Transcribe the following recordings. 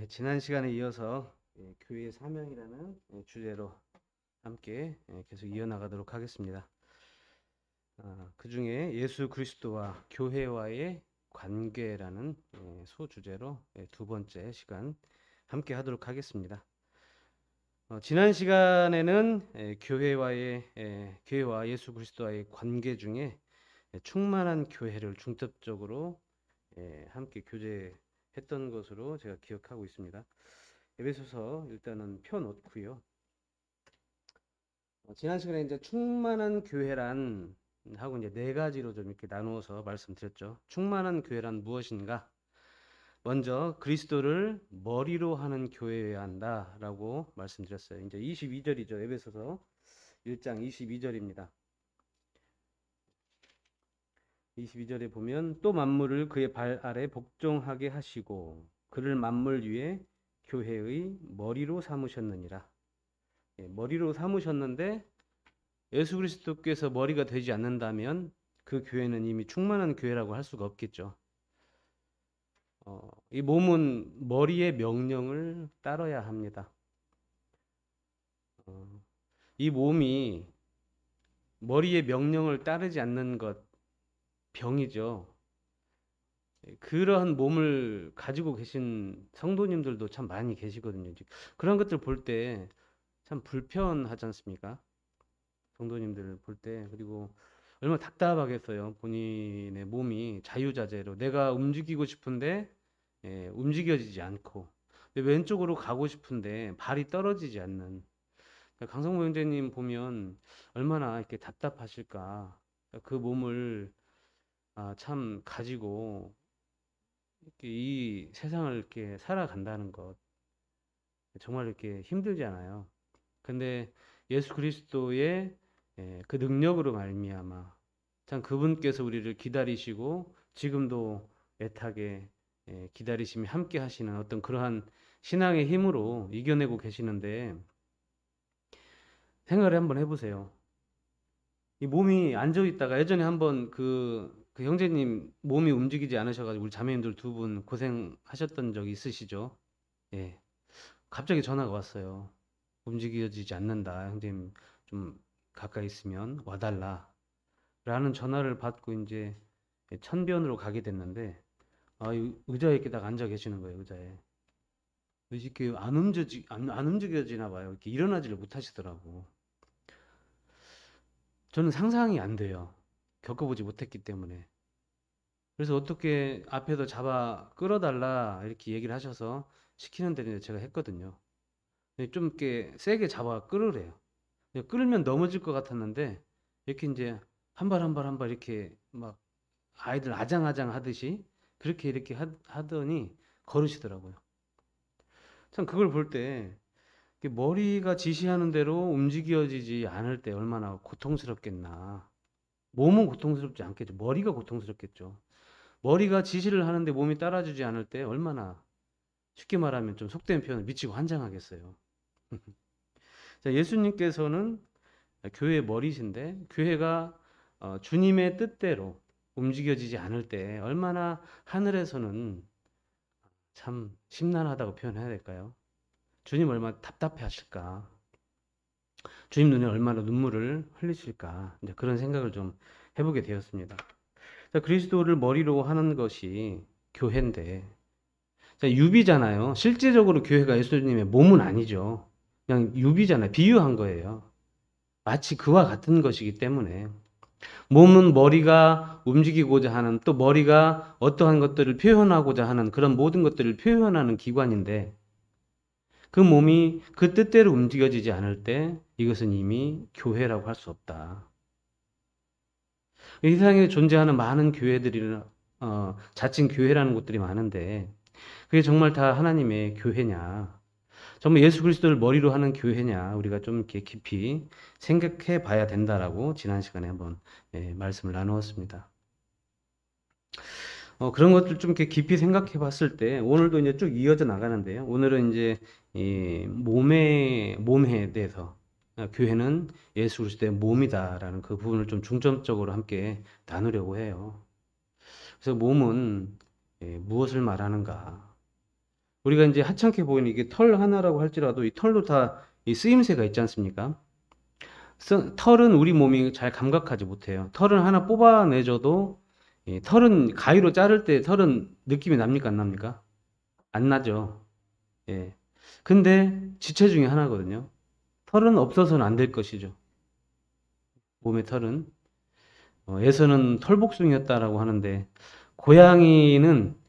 지난 시간에 이어서 교회의 사명이라는 주제로 함께 계속 이어나가도록 하겠습니다. 그 중에 예수 그리스도와 교회와의 관계라는 소주제로 두 번째 시간 함께 하도록 하겠습니다. 지난 시간에는 교회와 예수 그리스도와의 관계 중에 충만한 교회를 중점적으로 함께 교제했던 것으로 제가 기억하고 있습니다. 에베소서 일단은 펴놓고요. 지난 시간에 이제 충만한 교회란 하고 이제 네 가지로 좀 이렇게 나누어서 말씀드렸죠. 충만한 교회란 무엇인가? 먼저 그리스도를 머리로 하는 교회여야 한다라고 말씀드렸어요. 이제 22절이죠. 에베소서 1장 22절입니다. 22절에 보면 또 만물을 그의 발 아래 복종하게 하시고 그를 만물 위에 교회의 머리로 삼으셨느니라. 머리로 삼으셨는데 예수 그리스도께서 머리가 되지 않는다면 그 교회는 이미 충만한 교회라고 할 수가 없겠죠. 이 몸은 머리의 명령을 따라야 합니다. 이 몸이 머리의 명령을 따르지 않는 것, 병이죠. 그러한 몸을 가지고 계신 성도님들도 참 많이 계시거든요. 그런 것들 볼 때 참 불편하지 않습니까? 성도님들 볼 때. 그리고 얼마나 답답하겠어요. 본인의 몸이 자유자재로 내가 움직이고 싶은데 움직여지지 않고 왼쪽으로 가고 싶은데 발이 떨어지지 않는 강성모 형제님 보면 얼마나 이렇게 답답하실까. 그 몸을 참 가지고 이렇게 이 세상을 이렇게 살아간다는 것 정말 이렇게 힘들잖아요. 근데 예수 그리스도의 그 능력으로 말미암아 참 그분께서 우리를 기다리시고 지금도 애타게 기다리시며 함께 하시는 어떤 그러한 신앙의 힘으로 이겨내고 계시는데 생각을 한번 해보세요. 이 몸이 앉아 있다가 예전에 한번 그 형제님 몸이 움직이지 않으셔가지고 우리 자매님들 두 분 고생하셨던 적이 있으시죠? 예. 갑자기 전화가 왔어요. 움직여지지 않는다. 형님 좀 가까이 있으면 와달라. 라는 전화를 받고 이제 천변으로 가게 됐는데 의자에 이렇게 딱 앉아 계시는 거예요. 의자에. 이렇게 안 움직여지나 봐요. 이렇게 일어나지를 못하시더라고. 저는 상상이 안 돼요. 겪어보지 못했기 때문에. 그래서 어떻게 앞에서 잡아 끌어달라 이렇게 얘기를 하셔서 시키는 대로 제가 했거든요. 좀 이렇게 세게 잡아 끌으래요. 끌면 넘어질 것 같았는데 이렇게 이제 한 발 한 발 한 발 이렇게 막 아이들 아장아장 하듯이 그렇게 이렇게 하더니 걸으시더라고요. 참 그걸 볼 때 머리가 지시하는 대로 움직여지지 않을 때 얼마나 고통스럽겠나. 몸은 고통스럽지 않겠죠. 머리가 고통스럽겠죠. 머리가 지시를 하는데 몸이 따라주지 않을 때 얼마나 쉽게 말하면 좀 속된 표현을 미치고 환장하겠어요. 자, 예수님께서는 교회의 머리신데 교회가 주님의 뜻대로 움직여지지 않을 때 얼마나 하늘에서는 참 심란하다고 표현해야 될까요? 주님 얼마나 답답해 하실까? 주님 눈에 얼마나 눈물을 흘리실까? 이제 그런 생각을 좀 해보게 되었습니다. 자, 그리스도를 머리로 하는 것이 교회인데, 자, 유비잖아요. 실제적으로 교회가 예수님의 몸은 아니죠. 그냥 유비잖아요. 비유한 거예요. 마치 그와 같은 것이기 때문에. 몸은 머리가 움직이고자 하는 또 머리가 어떠한 것들을 표현하고자 하는 그런 모든 것들을 표현하는 기관인데 그 몸이 그 뜻대로 움직여지지 않을 때 이것은 이미 교회라고 할 수 없다. 이 세상에 존재하는 많은 교회들이 자칭 교회라는 곳들이 많은데 그게 정말 다 하나님의 교회냐? 정말 예수 그리스도를 머리로 하는 교회냐? 우리가 좀 이렇게 깊이 생각해 봐야 된다라고 지난 시간에 한번 말씀을 나누었습니다. 그런 것들 좀 이렇게 깊이 생각해 봤을 때 오늘도 이제 쭉 이어져 나가는데요. 오늘은 이제 이 몸에 대해서 교회는 예수 그리스도의 몸이다라는 그 부분을 좀 중점적으로 함께 나누려고 해요. 그래서 몸은 무엇을 말하는가? 우리가 이제 하찮게 보이는 이게 털 하나라고 할지라도 이 털도 다 이 쓰임새가 있지 않습니까? 털은 우리 몸이 잘 감각하지 못해요. 털은 하나 뽑아내줘도 이 털은 가위로 자를 때 털은 느낌이 납니까 안 납니까? 안 나죠. 예. 근데 지체 중에 하나거든요. 털은 없어서는 안 될 것이죠. 몸의 털은. 에서는 털복숭이였다라고 하는데 고양이는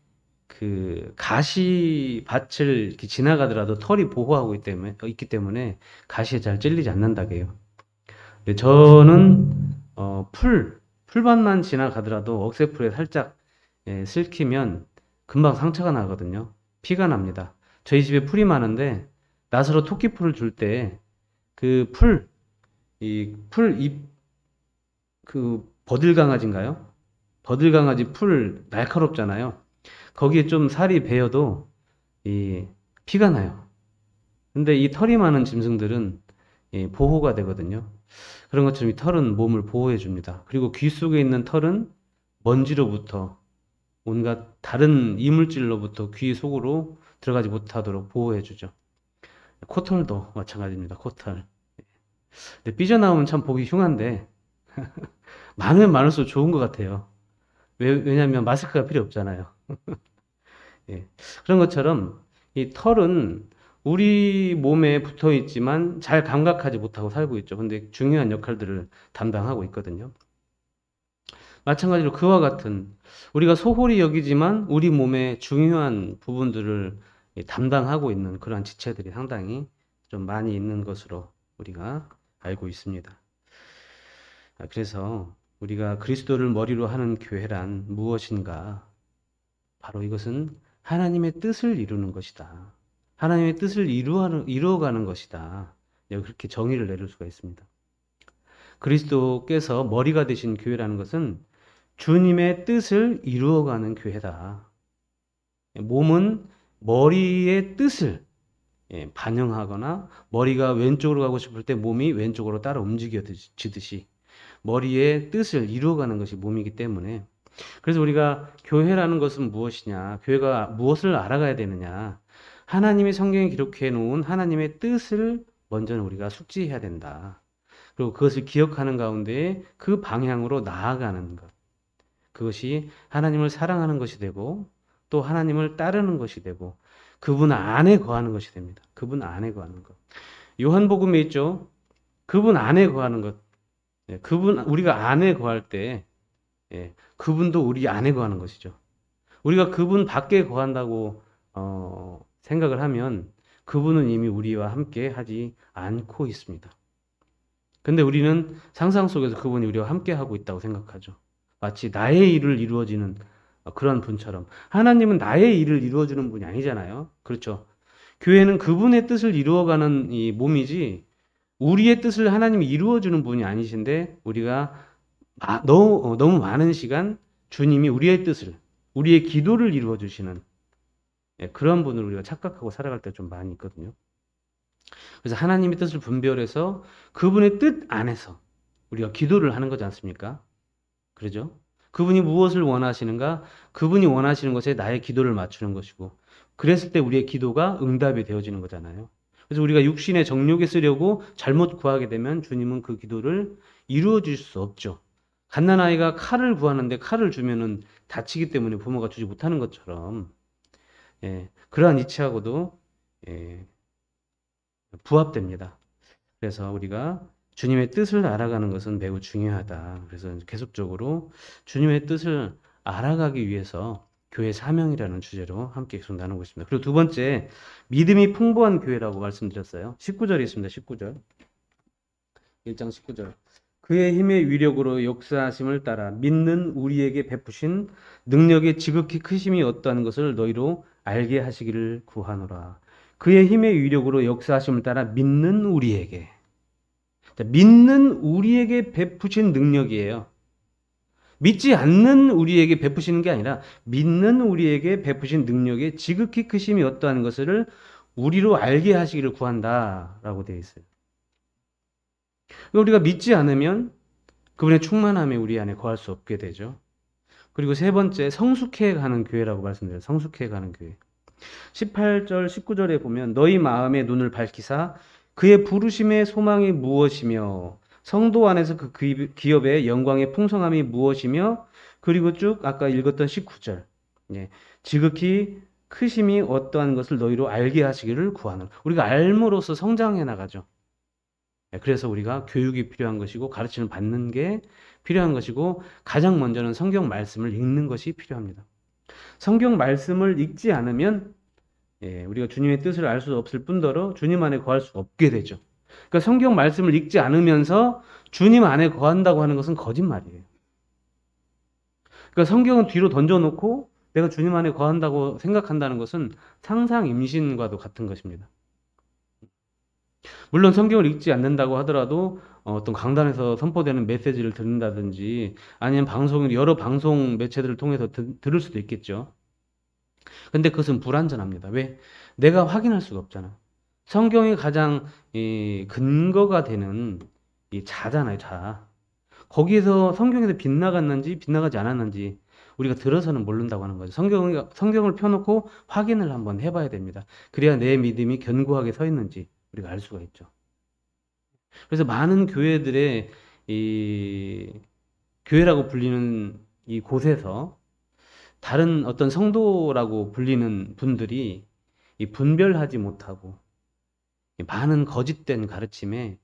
그 가시밭을 이렇게 지나가더라도 털이 보호하고 있기 때문에 가시에 잘 찔리지 않는다고 해요. 근데 저는 풀밭만 지나가더라도 억새풀에 살짝 슬키면 금방 상처가 나거든요. 피가 납니다. 저희 집에 풀이 많은데 낫으로 토끼풀을 줄 때 그 잎, 그 버들강아지인가요? 버들강아지 풀 날카롭잖아요. 거기에 좀 살이 베어도 이 피가 나요. 근데 이 털이 많은 짐승들은 보호가 되거든요. 그런 것처럼 이 털은 몸을 보호해 줍니다. 그리고 귀 속에 있는 털은 먼지로부터 온갖 다른 이물질로부터 귀 속으로 들어가지 못하도록 보호해 주죠. 코털도 마찬가지입니다. 코털. 근데 삐져나오면 참 보기 흉한데 많으면 많을수록 좋은 것 같아요. 왜냐하면 마스크가 필요 없잖아요. 예. 그런 것처럼 이 털은 우리 몸에 붙어 있지만 잘 감각하지 못하고 살고 있죠. 근데 중요한 역할들을 담당하고 있거든요. 마찬가지로 그와 같은 우리가 소홀히 여기지만 우리 몸의 중요한 부분들을 담당하고 있는 그러한 지체들이 상당히 좀 많이 있는 것으로 우리가 알고 있습니다. 그래서 우리가 그리스도를 머리로 하는 교회란 무엇인가? 바로 이것은 하나님의 뜻을 이루는 것이다. 하나님의 뜻을 이루어가는 것이다. 그렇게 정의를 내릴 수가 있습니다. 그리스도께서 머리가 되신 교회라는 것은 주님의 뜻을 이루어가는 교회다. 몸은 머리의 뜻을 반영하거나 머리가 왼쪽으로 가고 싶을 때 몸이 왼쪽으로 따라 움직여지듯이 머리의 뜻을 이루어가는 것이 몸이기 때문에 그래서 우리가 교회라는 것은 무엇이냐? 교회가 무엇을 알아가야 되느냐? 하나님이 성경에 기록해 놓은 하나님의 뜻을 먼저는 우리가 숙지해야 된다. 그리고 그것을 기억하는 가운데 그 방향으로 나아가는 것. 그것이 하나님을 사랑하는 것이 되고 또 하나님을 따르는 것이 되고 그분 안에 거하는 것이 됩니다. 그분 안에 거하는 것. 요한복음에 있죠. 그분 안에 거하는 것. 그분 우리가 안에 거할 때 그분도 우리 안에 거하는 것이죠. 우리가 그분 밖에 거한다고 생각을 하면 그분은 이미 우리와 함께 하지 않고 있습니다. 근데 우리는 상상 속에서 그분이 우리와 함께 하고 있다고 생각하죠. 마치 나의 일을 이루어지는 그런 분처럼. 하나님은 나의 일을 이루어주는 분이 아니잖아요. 그렇죠. 교회는 그분의 뜻을 이루어가는 이 몸이지 우리의 뜻을 하나님이 이루어주는 분이 아니신데 우리가 너무 많은 시간 주님이 우리의 뜻을, 우리의 기도를 이루어주시는 그런 분을 우리가 착각하고 살아갈 때 좀 많이 있거든요. 그래서 하나님의 뜻을 분별해서 그분의 뜻 안에서 우리가 기도를 하는 거지 않습니까? 그러죠? 그분이 무엇을 원하시는가? 그분이 원하시는 것에 나의 기도를 맞추는 것이고, 그랬을 때 우리의 기도가 응답이 되어지는 거잖아요. 그래서 우리가 육신의 정욕에 쓰려고 잘못 구하게 되면 주님은 그 기도를 이루어 주실 수 없죠. 갓난아이가 칼을 구하는데 칼을 주면은 다치기 때문에 부모가 주지 못하는 것처럼, 그러한 이치하고도 부합됩니다. 그래서 우리가 주님의 뜻을 알아가는 것은 매우 중요하다. 그래서 계속적으로 주님의 뜻을 알아가기 위해서 교회 사명이라는 주제로 함께 계속 나누고 있습니다. 그리고 두 번째, 믿음이 풍부한 교회라고 말씀드렸어요. 19절이 있습니다. 19절. 1장 19절. 그의 힘의 위력으로 역사하심을 따라 믿는 우리에게 베푸신 능력의 지극히 크심이 어떠한 것을 너희로 알게 하시기를 구하노라. 그의 힘의 위력으로 역사하심을 따라 믿는 우리에게. 믿는 우리에게 베푸신 능력이에요. 믿지 않는 우리에게 베푸시는 게 아니라 믿는 우리에게 베푸신 능력의 지극히 크심이 어떠한 것을 우리로 알게 하시기를 구한다라고 되어 있어요. 우리가 믿지 않으면 그분의 충만함이 우리 안에 거할 수 없게 되죠. 그리고 세 번째, 성숙해 가는 교회라고 말씀드려요. 성숙해 가는 교회. 18절, 19절에 보면 너희 마음의 눈을 밝히사 그의 부르심의 소망이 무엇이며 성도 안에서 그 기업의 영광의 풍성함이 무엇이며 그리고 쭉 아까 읽었던 19절. 예. 지극히 크심이 어떠한 것을 너희로 알게 하시기를 구하노라. 우리가 알므로써 성장해 나가죠. 예, 그래서 우리가 교육이 필요한 것이고 가르침을 받는 게 필요한 것이고 가장 먼저는 성경 말씀을 읽는 것이 필요합니다. 성경 말씀을 읽지 않으면 우리가 주님의 뜻을 알 수 없을 뿐더러 주님 안에 거할 수 없게 되죠. 그러니까 성경 말씀을 읽지 않으면서 주님 안에 거한다고 하는 것은 거짓말이에요. 그러니까 성경은 뒤로 던져놓고 내가 주님 안에 거한다고 생각한다는 것은 상상 임신과도 같은 것입니다. 물론 성경을 읽지 않는다고 하더라도 어떤 강단에서 선포되는 메시지를 듣는다든지 아니면 여러 방송 매체들을 통해서 들을 수도 있겠죠. 근데 그것은 불완전합니다. 왜? 내가 확인할 수가 없잖아. 성경이 가장 근거가 되는 이 자잖아요, 자. 거기에서 성경에서 빗나갔는지 빗나가지 않았는지 우리가 들어서는 모른다고 하는 거죠. 성경을 펴놓고 확인을 한번 해봐야 됩니다. 그래야 내 믿음이 견고하게 서 있는지 우리가 알 수가 있죠. 그래서 많은 교회들의 이 교회라고 불리는 이 곳에서 다른 어떤 성도라고 불리는 분들이 이 분별하지 못하고 많은 거짓된 가르침에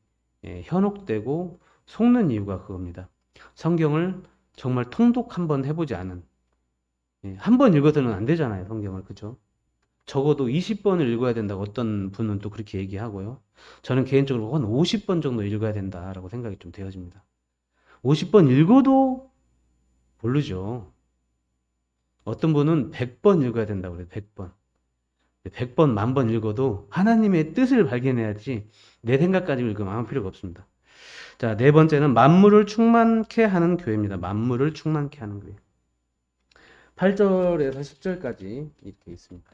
현혹되고 속는 이유가 그겁니다. 성경을 정말 통독 한번 해보지 않은 한 번 읽어서는 안 되잖아요. 성경을. 그죠? 적어도 20번을 읽어야 된다고 어떤 분은 또 그렇게 얘기하고요. 저는 개인적으로 한 50번 정도 읽어야 된다라고 생각이 좀 되어집니다. 50번 읽어도 모르죠. 어떤 분은 100번 읽어야 된다고 그래요. 100번. 100번, 10,000번 읽어도 하나님의 뜻을 발견해야지 내 생각까지 읽으면 아무 필요가 없습니다. 자, 네 번째는 만물을 충만케 하는 교회입니다. 만물을 충만케 하는 교회. 8절에서 10절까지 이렇게 있습니다.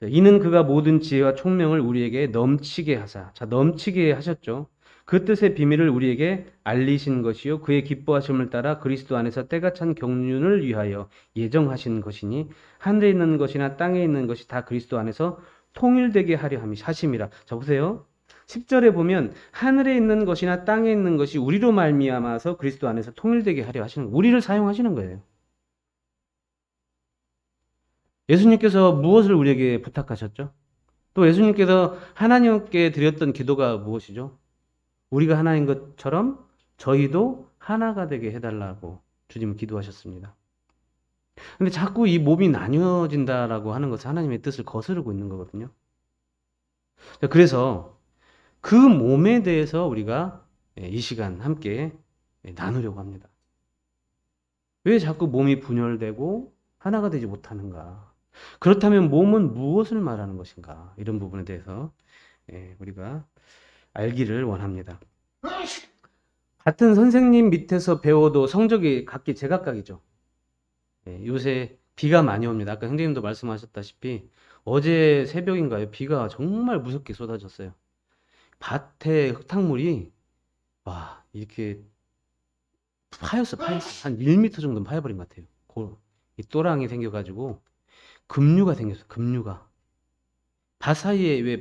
이는 그가 모든 지혜와 총명을 우리에게 넘치게 하사. 자, 넘치게 하셨죠. 그 뜻의 비밀을 우리에게 알리신 것이요 그의 기뻐하심을 따라 그리스도 안에서 때가 찬 경륜을 위하여 예정하신 것이니 하늘에 있는 것이나 땅에 있는 것이 다 그리스도 안에서 통일되게 하려 하심이라. 자, 보세요. 10절에 보면 하늘에 있는 것이나 땅에 있는 것이 우리로 말미암아서 그리스도 안에서 통일되게 하려 하시는 거예요. 우리를 사용하시는 거예요. 예수님께서 무엇을 우리에게 부탁하셨죠? 또 예수님께서 하나님께 드렸던 기도가 무엇이죠? 우리가 하나인 것처럼 저희도 하나가 되게 해달라고 주님은 기도하셨습니다. 근데 자꾸 이 몸이 나뉘어진다라고 하는 것은 하나님의 뜻을 거스르고 있는 거거든요. 그래서 그 몸에 대해서 우리가 이 시간 함께 나누려고 합니다. 왜 자꾸 몸이 분열되고 하나가 되지 못하는가? 그렇다면 몸은 무엇을 말하는 것인가? 이런 부분에 대해서 우리가 알기를 원합니다. 같은 선생님 밑에서 배워도 성적이 각기 제각각이죠. 요새 비가 많이 옵니다. 아까 형제님도 말씀하셨다시피 어제 새벽인가요? 비가 정말 무섭게 쏟아졌어요. 밭에 흙탕물이 와 이렇게 파였어. 한 1m 정도 파여버린 것 같아요. 이 또랑이 생겨가지고 급류가 생겼어요. 급류가 밭 사이에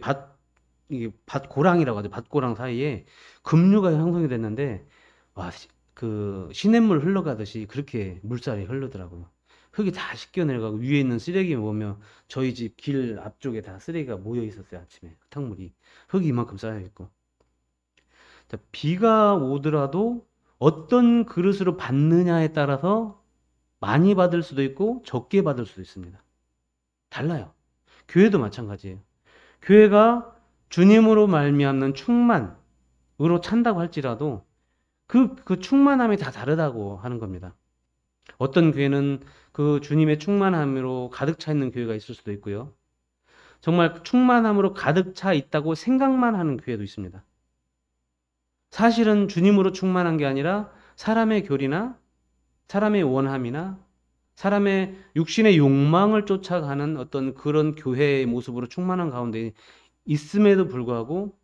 이게 밭고랑이라고 하죠. 밭고랑 사이에 급류가 형성이 됐는데 와 그 시냇물 흘러가듯이 그렇게 물살이 흐르더라고요. 흙이 다 씻겨 내려가고 위에 있는 쓰레기 보면 저희 집 길 앞쪽에 다 쓰레기가 모여 있었어요. 아침에 흙탕물이 흙이 이만큼 쌓여 있고. 자, 비가 오더라도 어떤 그릇으로 받느냐에 따라서 많이 받을 수도 있고 적게 받을 수도 있습니다. 달라요. 교회도 마찬가지예요. 교회가 주님으로 말미암는 충만으로 찬다고 할지라도 그 충만함이 다 다르다고 하는 겁니다. 어떤 교회는 그 주님의 충만함으로 가득 차 있는 교회가 있을 수도 있고요. 정말 충만함으로 가득 차 있다고 생각만 하는 교회도 있습니다. 사실은 주님으로 충만한 게 아니라 사람의 교리나 사람의 원함이나 사람의 육신의 욕망을 쫓아가는 어떤 그런 교회의 모습으로 충만한 가운데 있음에도 불구하고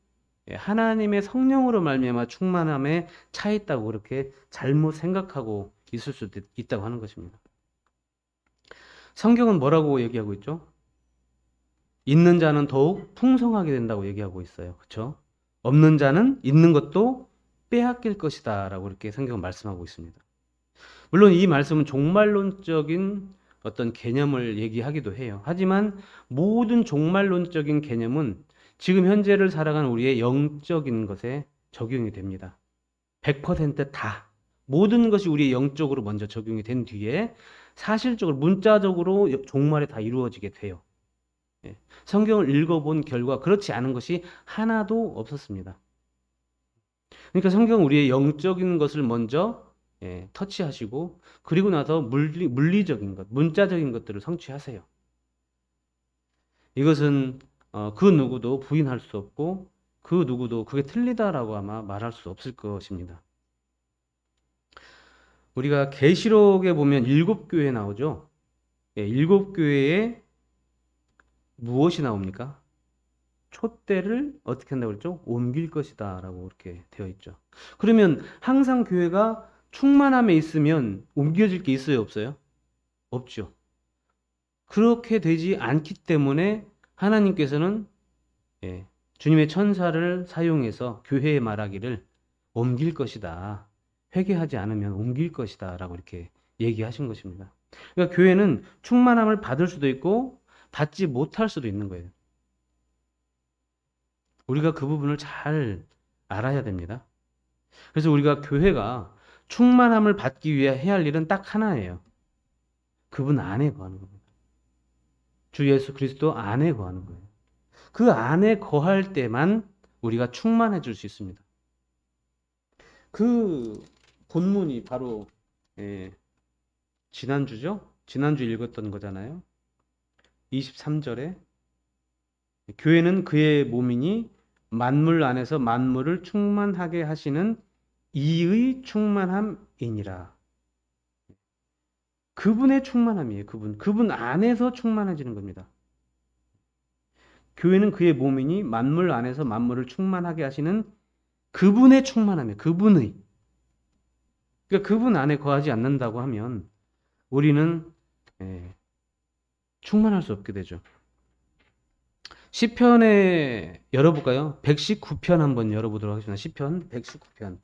하나님의 성령으로 말미암아 충만함에 차 있다고 그렇게 잘못 생각하고 있을 수도 있다고 하는 것입니다. 성경은 뭐라고 얘기하고 있죠? 있는 자는 더욱 풍성하게 된다고 얘기하고 있어요. 그렇죠? 없는 자는 있는 것도 빼앗길 것이다라고 이렇게 성경은 말씀하고 있습니다. 물론 이 말씀은 종말론적인 어떤 개념을 얘기하기도 해요. 하지만 모든 종말론적인 개념은 지금 현재를 살아가는 우리의 영적인 것에 적용이 됩니다. 100%다. 모든 것이 우리의 영적으로 먼저 적용이 된 뒤에 사실적으로 문자적으로 종말에 다 이루어지게 돼요. 성경을 읽어본 결과 그렇지 않은 것이 하나도 없었습니다. 그러니까 성경은 우리의 영적인 것을 먼저 터치하시고 그리고 나서 물리적인 것, 문자적인 것들을 성취하세요. 이것은 그 누구도 부인할 수 없고 그 누구도 그게 틀리다라고 아마 말할 수 없을 것입니다. 우리가 계시록에 보면 7교회 나오죠. 7교회에 무엇이 나옵니까? 촛대를 어떻게 한다고 그랬죠? 옮길 것이다 라고 이렇게 되어 있죠. 그러면 항상 교회가 충만함에 있으면 옮겨질 게 있어요, 없어요? 없죠. 그렇게 되지 않기 때문에 하나님께서는 주님의 천사를 사용해서 교회에 말하기를 옮길 것이다. 회개하지 않으면 옮길 것이다 라고 이렇게 얘기하신 것입니다. 그러니까 교회는 충만함을 받을 수도 있고 받지 못할 수도 있는 거예요. 우리가 그 부분을 잘 알아야 됩니다. 그래서 우리가 교회가 충만함을 받기 위해 해야 할 일은 딱 하나예요. 그분 안에 거하는 겁니다. 주 예수 그리스도 안에 거하는 거예요. 그 안에 거할 때만 우리가 충만해질 수 있습니다. 그 본문이 바로 지난주죠? 지난주 읽었던 거잖아요. 23절에 교회는 그의 몸이니 만물 안에서 만물을 충만하게 하시는 이의 충만함이니라. 그분의 충만함이에요. 그분 안에서 충만해지는 겁니다. 교회는 그의 몸이니 만물 안에서 만물을 충만하게 하시는 그분의 충만함이에요. 그분의. 그러니까 그분 안에 거하지 않는다고 하면 우리는 충만할 수 없게 되죠. 시편에 열어볼까요? 119편 한번 열어보도록 하겠습니다. 시편 119편.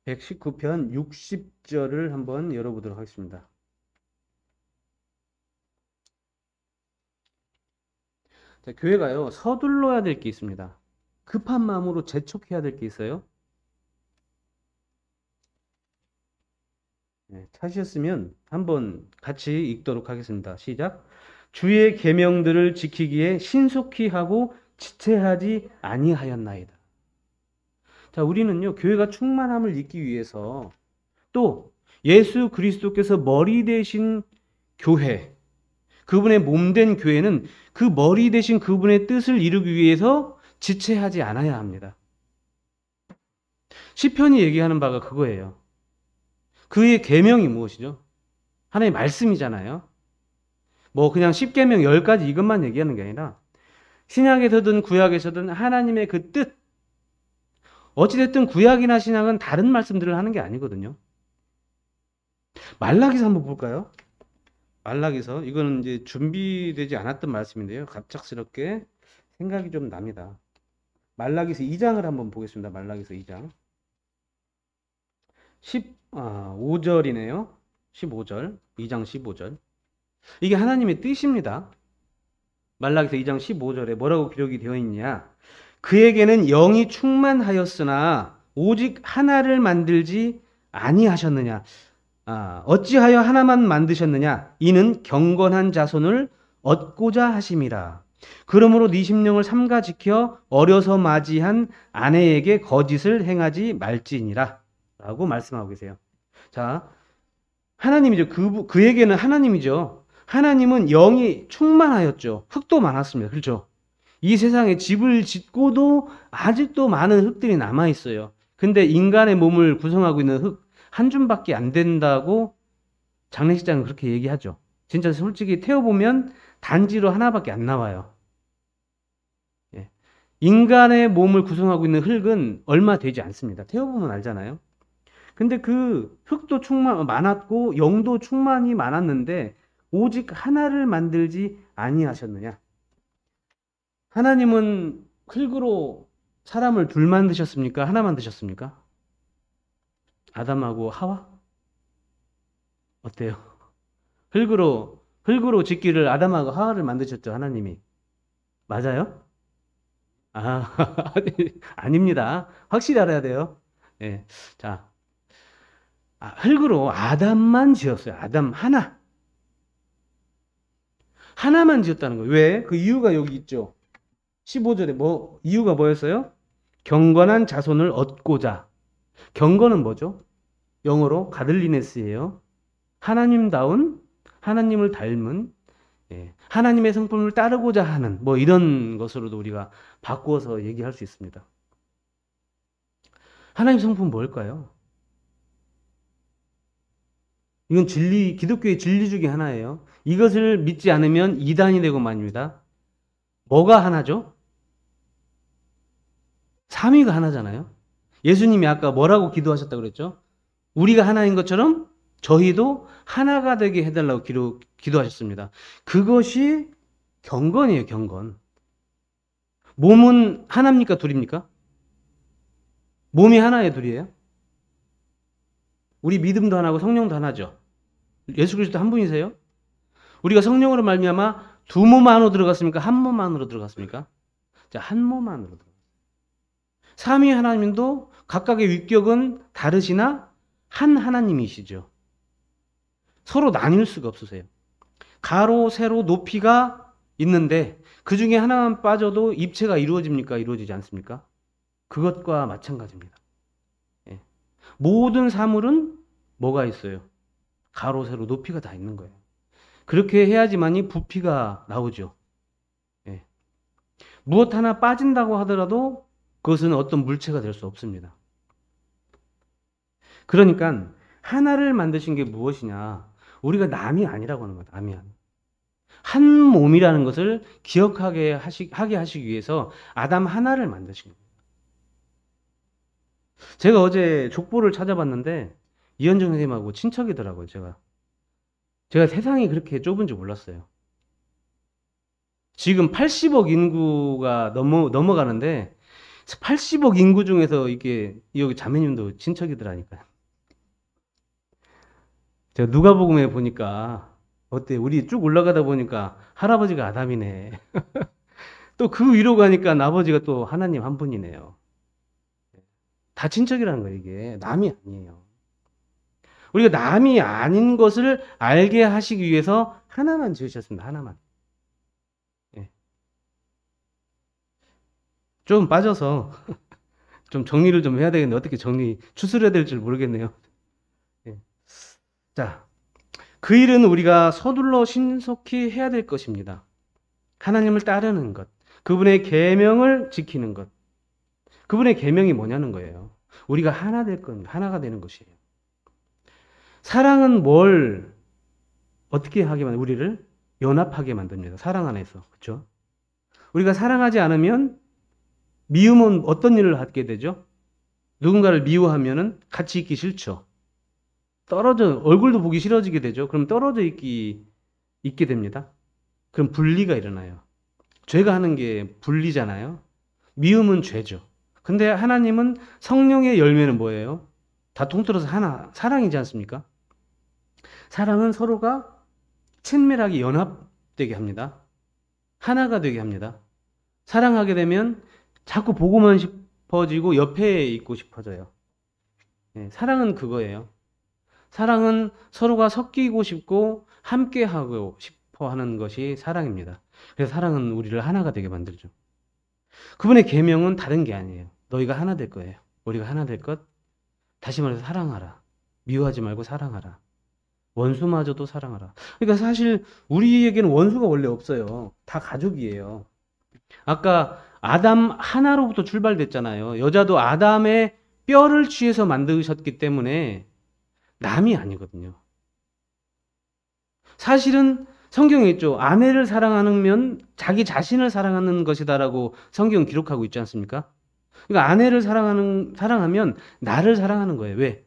119편 60절을 한번 열어보도록 하겠습니다. 자, 교회가요, 서둘러야 될 게 있습니다. 급한 마음으로 재촉해야 될 게 있어요. 찾으셨으면 한번 같이 읽도록 하겠습니다. 시작. 주의 계명들을 지키기에 신속히 하고 지체하지 아니하였나이다. 자, 우리는요, 교회가 충만함을 잊기 위해서 또 예수 그리스도께서 머리 되신 교회, 그분의 몸된 교회는 그 머리 되신 그분의 뜻을 이루기 위해서 지체하지 않아야 합니다. 시편이 얘기하는 바가 그거예요. 그의 계명이 무엇이죠? 하나님의 말씀이잖아요. 뭐 그냥 10계명 10가지 이것만 얘기하는 게 아니라 신약에서든 구약에서든 하나님의 그 뜻, 어찌됐든 구약이나 신약은 다른 말씀들을 하는 게 아니거든요. 말라기서 한번 볼까요? 말라기서, 이거는 이제 준비되지 않았던 말씀인데요. 갑작스럽게 생각이 좀 납니다. 말라기서 2장을 한번 보겠습니다. 말라기서 2장. 15절이네요. 15절. 2장 15절. 이게 하나님의 뜻입니다. 말라기서 2장 15절에 뭐라고 기록이 되어 있냐? 그에게는 영이 충만하였으나 오직 하나를 만들지 아니하셨느냐? 어찌하여 하나만 만드셨느냐? 이는 경건한 자손을 얻고자 하심이라. 그러므로 네 심령을 삼가 지켜 어려서 맞이한 아내에게 거짓을 행하지 말지니라. 라고 말씀하고 계세요. 자, 하나님이죠. 그에게는 하나님이죠. 하나님은 영이 충만하였죠. 흙도 많았습니다. 그렇죠? 이 세상에 집을 짓고도 아직도 많은 흙들이 남아있어요. 근데 인간의 몸을 구성하고 있는 흙 한 줌밖에 안 된다고 장례식장은 그렇게 얘기하죠. 진짜 솔직히 태워보면 단지로 하나밖에 안 나와요. 인간의 몸을 구성하고 있는 흙은 얼마 되지 않습니다. 태워보면 알잖아요. 근데 그 흙도 많았고 영도 충만이 많았는데 오직 하나를 만들지 아니하셨느냐? 하나님은 흙으로 사람을 둘 만드셨습니까? 하나 만드셨습니까? 아담하고 하와? 어때요? 흙으로 짓기를 아담하고 하와를 만드셨죠, 하나님이. 맞아요? 아, 아닙니다. 확실히 알아야 돼요. 예. 자, 흙으로 아담만 지었어요. 아담 하나. 하나만 지었다는 거예요. 왜? 그 이유가 여기 있죠. 15절에 이유가 뭐였어요? 경건한 자손을 얻고자. 경건은 뭐죠? 영어로 가들리네스예요. 하나님다운, 하나님을 닮은, 하나님의 성품을 따르고자 하는, 이런 것으로도 우리가 바꾸어서 얘기할 수 있습니다. 하나님 성품 뭘까요? 이건 기독교의 진리 중에 하나예요. 이것을 믿지 않으면 이단이 되고 말입니다. 뭐가 하나죠? 삼위가 하나잖아요. 예수님이 아까 뭐라고 기도하셨다고 그랬죠? 우리가 하나인 것처럼 저희도 하나가 되게 해달라고 기도하셨습니다. 그것이 경건이에요, 경건. 몸은 하나입니까, 둘입니까? 몸이 하나예요, 둘이에요? 우리 믿음도 하나고 성령도 하나죠. 예수 그리스도 한 분이세요? 우리가 성령으로 말미암아 두 몸 안으로 들어갔습니까? 한 몸 안으로 들어갔습니까? 자, 한 몸 안으로 들어갔어요. 삼위 하나님도 각각의 위격은 다르시나 한 하나님이시죠. 서로 나뉠 수가 없으세요. 가로, 세로, 높이가 있는데 그 중에 하나만 빠져도 입체가 이루어집니까? 이루어지지 않습니까? 그것과 마찬가지입니다. 예. 모든 사물은 뭐가 있어요? 가로, 세로, 높이가 다 있는 거예요. 그렇게 해야지만이 부피가 나오죠. 예. 무엇 하나 빠진다고 하더라도 그것은 어떤 물체가 될 수 없습니다. 그러니까 하나를 만드신 게 무엇이냐? 우리가 남이 아니라고 하는 거다. 남이 아니. 한 몸이라는 것을 기억하게 하기 위해서 아담 하나를 만드신 겁니다. 제가 어제 족보를 찾아봤는데 이현정 선생님하고 친척이더라고요. 제가 세상이 그렇게 좁은 줄 몰랐어요. 지금 80억 인구가 넘어가는데 80억 인구 중에서 여기 자매님도 친척이더라니까요. 제가 누가복음에 보니까 어때? 우리 쭉 올라가다 보니까 할아버지가 아담이네. 또 그 위로 가니까 아버지가 또 하나님 한 분이네요. 다 친척이라는 거예요, 이게. 남이 아니에요. 우리가 남이 아닌 것을 알게 하시기 위해서 하나만 지으셨습니다. 하나만. 예. 좀 빠져서 좀 정리를 좀 해야 되겠는데 어떻게 추스려야 될지 모르겠네요. 예. 자, 그 일은 우리가 서둘러 신속히 해야 될 것입니다. 하나님을 따르는 것, 그분의 계명을 지키는 것. 그분의 계명이 뭐냐는 거예요. 우리가 하나가 되는 것이에요. 사랑은 어떻게 하게 우리를 연합하게 만듭니다. 사랑 안에서. 그렇죠? 우리가 사랑하지 않으면 미움은 어떤 일을 하게 되죠? 누군가를 미워하면은 같이 있기 싫죠. 얼굴도 보기 싫어지게 되죠. 그럼 떨어져 있게 됩니다. 그럼 분리가 일어나요. 죄가 하는 게 분리잖아요. 미움은 죄죠. 근데 하나님은 성령의 열매는 뭐예요? 다 통틀어서 하나, 사랑이지 않습니까? 사랑은 서로가 친밀하게 연합되게 합니다. 하나가 되게 합니다. 사랑하게 되면 자꾸 보고만 싶어지고 옆에 있고 싶어져요. 사랑은 그거예요. 사랑은 서로가 섞이고 싶고 함께하고 싶어 하는 것이 사랑입니다. 그래서 사랑은 우리를 하나가 되게 만들죠. 그분의 계명은 다른 게 아니에요. 너희가 하나 될 거예요. 우리가 하나 될 것. 다시 말해서 사랑하라. 미워하지 말고 사랑하라. 원수마저도 사랑하라. 그러니까 사실 우리에게는 원수가 원래 없어요. 다 가족이에요. 아까 아담 하나로부터 출발됐잖아요. 여자도 아담의 뼈를 취해서 만드셨기 때문에 남이 아니거든요. 사실은 성경에 있죠. 아내를 사랑하면 자기 자신을 사랑하는 것이다라고 성경 기록하고 있지 않습니까? 그러니까 아내를 사랑하면 나를 사랑하는 거예요. 왜?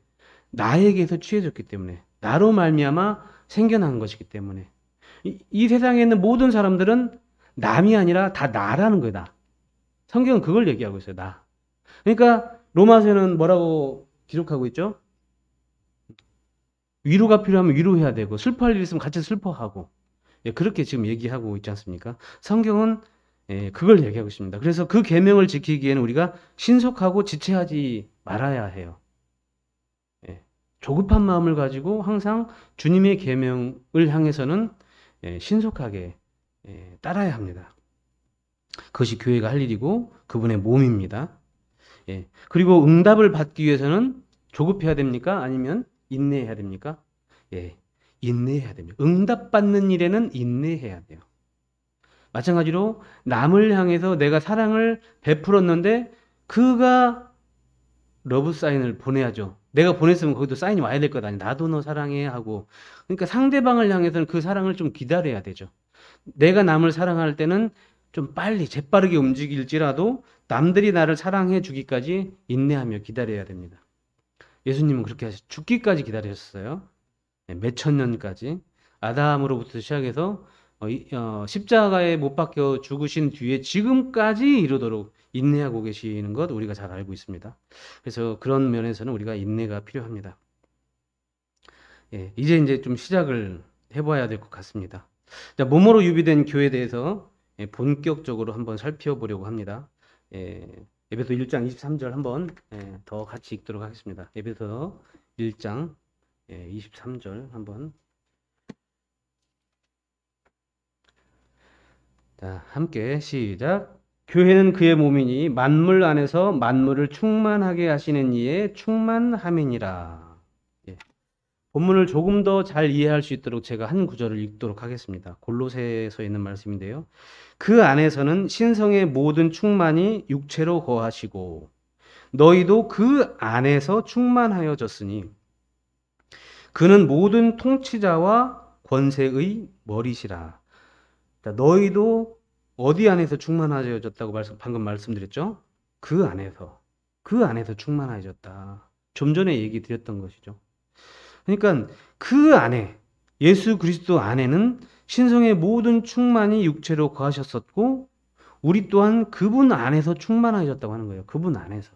나에게서 취해졌기 때문에, 나로 말미암아 생겨난 것이기 때문에, 이 세상에 있는 모든 사람들은 남이 아니라 다 나라는 거예요. 나. 성경은 그걸 얘기하고 있어요. 나. 그러니까 로마서는 뭐라고 기록하고 있죠? 위로가 필요하면 위로해야 되고, 슬퍼할 일 있으면 같이 슬퍼하고, 예, 그렇게 지금 얘기하고 있지 않습니까? 성경은 예, 그걸 얘기하고 있습니다. 그래서 그 계명을 지키기에는 우리가 신속하고 지체하지 말아야 해요. 예, 조급한 마음을 가지고 항상 주님의 계명을 향해서는 예, 신속하게 예, 따라야 합니다. 그것이 교회가 할 일이고 그분의 몸입니다. 예, 그리고 응답을 받기 위해서는 조급해야 됩니까? 아니면 인내해야 됩니까? 예, 인내해야 됩니다. 응답받는 일에는 인내해야 돼요. 마찬가지로 남을 향해서 내가 사랑을 베풀었는데 그가 러브 사인을 보내야죠. 내가 보냈으면 거기도 사인이 와야 될 것 아니야. 나도 너 사랑해 하고. 그러니까 상대방을 향해서는 그 사랑을 좀 기다려야 되죠. 내가 남을 사랑할 때는 좀 빨리 재빠르게 움직일지라도 남들이 나를 사랑해 주기까지 인내하며 기다려야 됩니다. 예수님은 그렇게 죽기까지 기다리셨어요. 몇천 년까지. 아담으로부터 시작해서 십자가에 못 박혀 죽으신 뒤에 지금까지 이르도록 인내하고 계시는 것 우리가 잘 알고 있습니다. 그래서 그런 면에서는 우리가 인내가 필요합니다. 예, 이제 좀 시작을 해봐야 될 것 같습니다. 자, 몸으로 유비된 교회에 대해서 예, 본격적으로 한번 살펴보려고 합니다. 예, 에베소 1장 23절 한번 예, 더 같이 읽도록 하겠습니다. 에베소 1장 23절 한번 자, 함께 시작. 교회는 그의 몸이니 만물 안에서 만물을 충만하게 하시는 이의 충만함이니라. 예. 본문을 조금 더 잘 이해할 수 있도록 제가 한 구절을 읽도록 하겠습니다. 골로새서에 있는 말씀인데요. 그 안에서는 신성의 모든 충만이 육체로 거하시고 너희도 그 안에서 충만하여졌으니 그는 모든 통치자와 권세의 머리시라. 자, 너희도 어디 안에서 충만하여졌다고 방금 말씀드렸죠? 그 안에서 충만하여졌다. 좀 전에 얘기 드렸던 것이죠. 그러니까 그 안에, 예수 그리스도 안에는 신성의 모든 충만이 육체로 거하셨었고, 우리 또한 그분 안에서 충만하여졌다고 하는 거예요. 그분 안에서.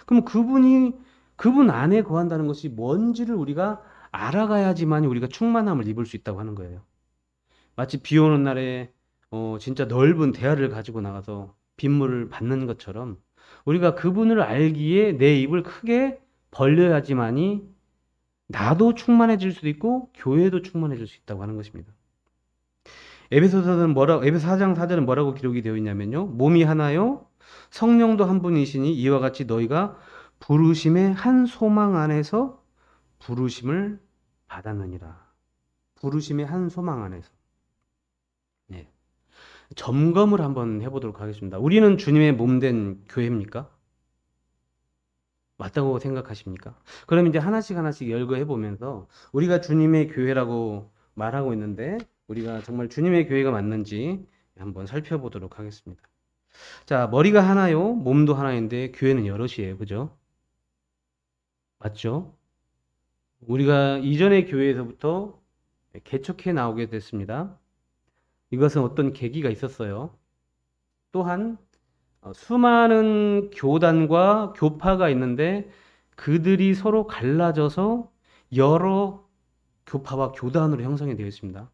그럼 그분 안에 거한다는 것이 뭔지를 우리가 알아가야지만 우리가 충만함을 입을 수 있다고 하는 거예요. 마치 비 오는 날에 진짜 넓은 대야를 가지고 나가서 빗물을 받는 것처럼 우리가 그분을 알기에 내 입을 크게 벌려야지만이 나도 충만해질 수도 있고 교회도 충만해질 수 있다고 하는 것입니다. 에베소 4장 4절은 뭐라고 기록이 되어 있냐면요. 몸이 하나요. 성령도 한 분이시니 이와 같이 너희가 부르심의 한 소망 안에서 부르심을 받았느니라. 부르심의 한 소망 안에서. 네. 점검을 한번 해보도록 하겠습니다. 우리는 주님의 몸된 교회입니까? 맞다고 생각하십니까? 그럼 이제 하나씩 하나씩 열거해 보면서 우리가 주님의 교회라고 말하고 있는데 우리가 정말 주님의 교회가 맞는지 한번 살펴보도록 하겠습니다. 자, 머리가 하나요, 몸도 하나인데 교회는 여럿이에요. 그죠? 맞죠? 우리가 이전의 교회에서부터 개척해 나오게 됐습니다. 이것은 어떤 계기가 있었어요. 또한 수많은 교단과 교파가 있는데 그들이 서로 갈라져서 여러 교파와 교단으로 형성이 되어 있습니다.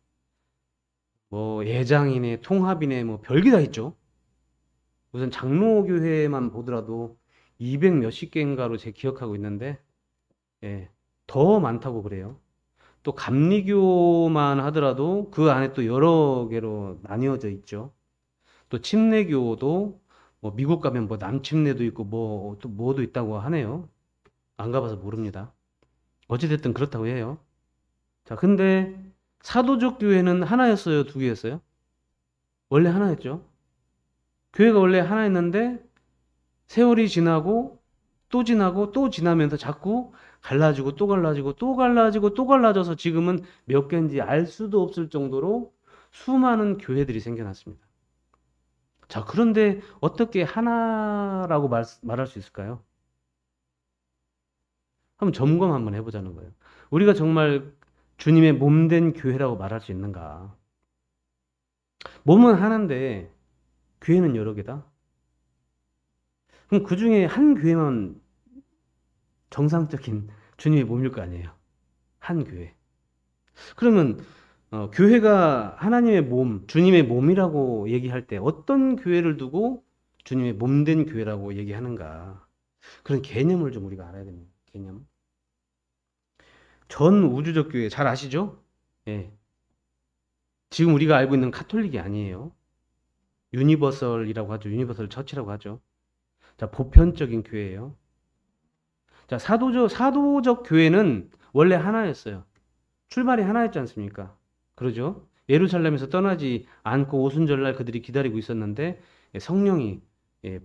뭐 예장이네, 통합이네, 뭐 별게 다 있죠. 우선 장로교회만 보더라도 200 몇십 개인가로 제 기억하고 있는데 예, 더 많다고 그래요. 또 감리교만 하더라도 그 안에 또 여러 개로 나뉘어져 있죠. 또 침례교도 뭐 미국 가면 뭐 남침례도 있고 뭐 또 뭐도 있다고 하네요. 안 가봐서 모릅니다. 어찌됐든 그렇다고 해요. 자, 근데 사도적 교회는 하나였어요? 두 개였어요? 원래 하나였죠. 교회가 원래 하나였는데 세월이 지나고 또 지나고 또 지나면서 자꾸 갈라지고 또 갈라지고 또 갈라지고 또 갈라져서 지금은 몇 개인지 알 수도 없을 정도로 수많은 교회들이 생겨났습니다. 자, 그런데 어떻게 하나라고 말할 수 있을까요? 한번 점검 한번 해보자는 거예요. 우리가 정말 주님의 몸된 교회라고 말할 수 있는가? 몸은 하나인데 교회는 여러 개다? 그럼 그 중에 한 교회만 정상적인 주님의 몸일 거 아니에요? 한 교회. 그러면 교회가 하나님의 몸, 주님의 몸이라고 얘기할 때 어떤 교회를 두고 주님의 몸된 교회라고 얘기하는가? 그런 개념을 좀 우리가 알아야 됩니다. 개념. 전 우주적 교회 잘 아시죠? 예. 지금 우리가 알고 있는 카톨릭이 아니에요. 유니버설이라고 하죠. 유니버설 처치라고 하죠. 자, 보편적인 교회예요. 자, 사도적 교회는 원래 하나였어요. 출발이 하나였지 않습니까? 그러죠? 예루살렘에서 떠나지 않고 오순절날 그들이 기다리고 있었는데 성령이